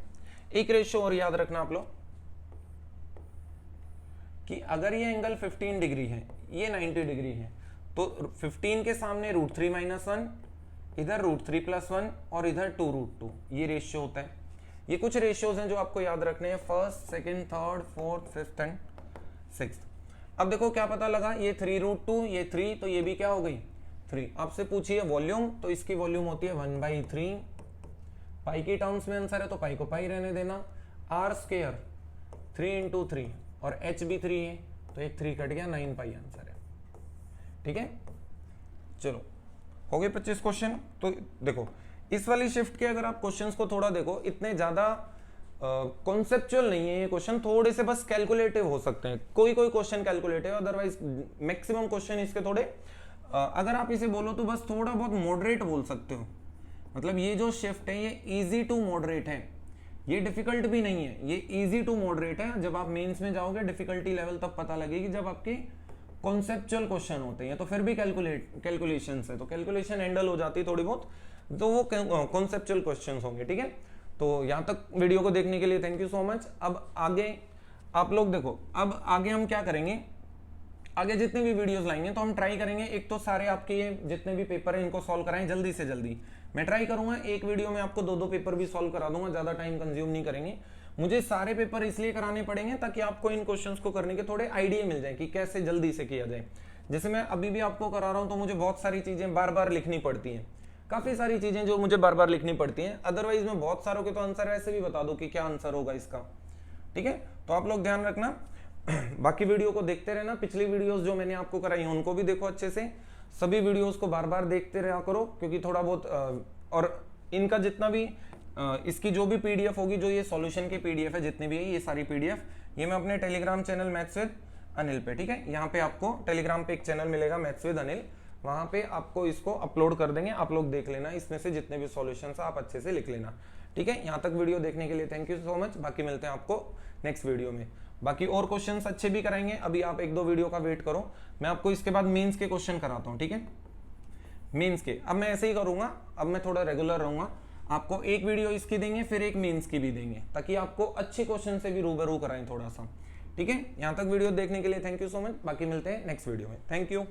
एक रेशियो और याद रखना आप लोग कि अगर ये एंगल 15 डिग्री है, ये 90 डिग्री है, तो 15 के सामने √3 - 1, इधर √3 + 1 और इधर 2√2, ये रेशियो होता है। ये कुछ रेशियोज हैं जो आपको याद रखने हैं, first, second, third, fourth, fifth and sixth. अब देखो क्या पता लगा, ये 3√2, ये 3, तो ये भी क्या हो गई 3। आपसे पूछिए वॉल्यूम, तो इसकी वॉल्यूम होती है 1/3। पाई की टर्म्स में आंसर है तो पाई को पाई रहने देना। r² 3 × 3 और h भी 3 है, तो एक 3 कट गया, 9 पाई आंसर है। ठीक है, चलो हो गए 25 क्वेश्चन। तो देखो इस वाली शिफ्ट के अगर आप क्वेश्चंस को थोड़ा देखो, इतने ज्यादा कॉन्सेप्चुअल नहीं है ये क्वेश्चन, थोड़े से बस कैलकुलेटिव हो सकते हैं। कोई कोई question calculative, otherwise maximum question इसके थोड़े अगर आप इसे बोलो तो बस थोड़ा बहुत मॉडरेट बोल सकते हो। मतलब ये जो शिफ्ट है ये इजी टू मॉडरेट है, ये डिफिकल्ट भी नहीं है, ये इजी टू मॉडरेट है। जब आप मेंस में जाओगे डिफिकल्टी लेवल तब पता लगेगी जब आपके कॉन्सेप्चुअल क्वेश्चन होते हैं, तो फिर भी कैलकुलेशन है, तो कैलकुलेशन हैंडल हो जाती है थोड़ी बहुत, तो वो कॉन्सेप्चुअल क्वेश्चंस होंगे। ठीक है, तो यहाँ तक वीडियो को देखने के लिए थैंक यू सो मच। अब आगे आप लोग देखो, अब आगे हम क्या करेंगे, आगे जितने भी वीडियोस लाएंगे तो हम ट्राई करेंगे, एक तो सारे आपके ये जितने भी पेपर हैं इनको सॉल्व कराएं जल्दी से जल्दी। मैं ट्राई करूंगा एक वीडियो में आपको 2-2 पेपर भी सॉल्व करा दूंगा, ज्यादा टाइम कंज्यूम नहीं करेंगे। मुझे सारे पेपर इसलिए कराने पड़ेंगे ताकि आपको इन क्वेश्चंस को करने के थोड़े आइडिया मिल जाए कि कैसे जल्दी से किया जाए। जैसे मैं अभी भी आपको करा रहा हूं तो मुझे बहुत सारी चीजें बार बार लिखनी पड़ती हैं, काफी सारी चीजें जो मुझे बार बार लिखनी पड़ती हैं। अदरवाइज मैं बहुत सारों के तो आंसर ऐसे भी बता दूं कि क्या आंसर होगा इसका। ठीक है, तो आप लोग ध्यान रखना, बाकी वीडियो को देखते रहना। पिछली वीडियोस जो मैंने आपको कराई हैं उनको भी देखो अच्छे से, सभी वीडियोस को बार बार देखते रहा करो, क्योंकि थोड़ा बहुत और इनका जितना भी इसकी जो भी पीडीएफ होगी, जो ये सॉल्यूशन की पीडीएफ है जितनी भी है, ये सारी पीडीएफ ये मैं अपने Telegram channel maths with Anil पे, ठीक है, यहाँ पे आपको टेलीग्राम पे एक चैनल मिलेगा मैथ्स विद अनिल, वहां पे आपको इसको अपलोड कर देंगे, आप लोग देख लेना, इसमें से जितने भी सॉल्यूशन आप अच्छे से लिख लेना। ठीक है, यहाँ तक वीडियो देखने के लिए थैंक यू सो मच। बाकी मिलते हैं आपको नेक्स्ट वीडियो में, बाकी और क्वेश्चंस अच्छे भी कराएंगे। अभी आप 1-2 वीडियो का वेट करो, मैं आपको इसके बाद मेंस के क्वेश्चन कराता हूँ। ठीक है, मेंस के अब मैं ऐसे ही करूंगा, अब मैं थोड़ा रेगुलर रहूंगा, आपको एक वीडियो इसकी देंगे फिर एक मेंस की भी देंगे, ताकि आपको अच्छे क्वेश्चन से भी रूबरू कराएं थोड़ा सा। ठीक है, यहाँ तक वीडियो देखने के लिए थैंक यू सो मच। बाकी मिलते हैं नेक्स्ट वीडियो में, थैंक यू।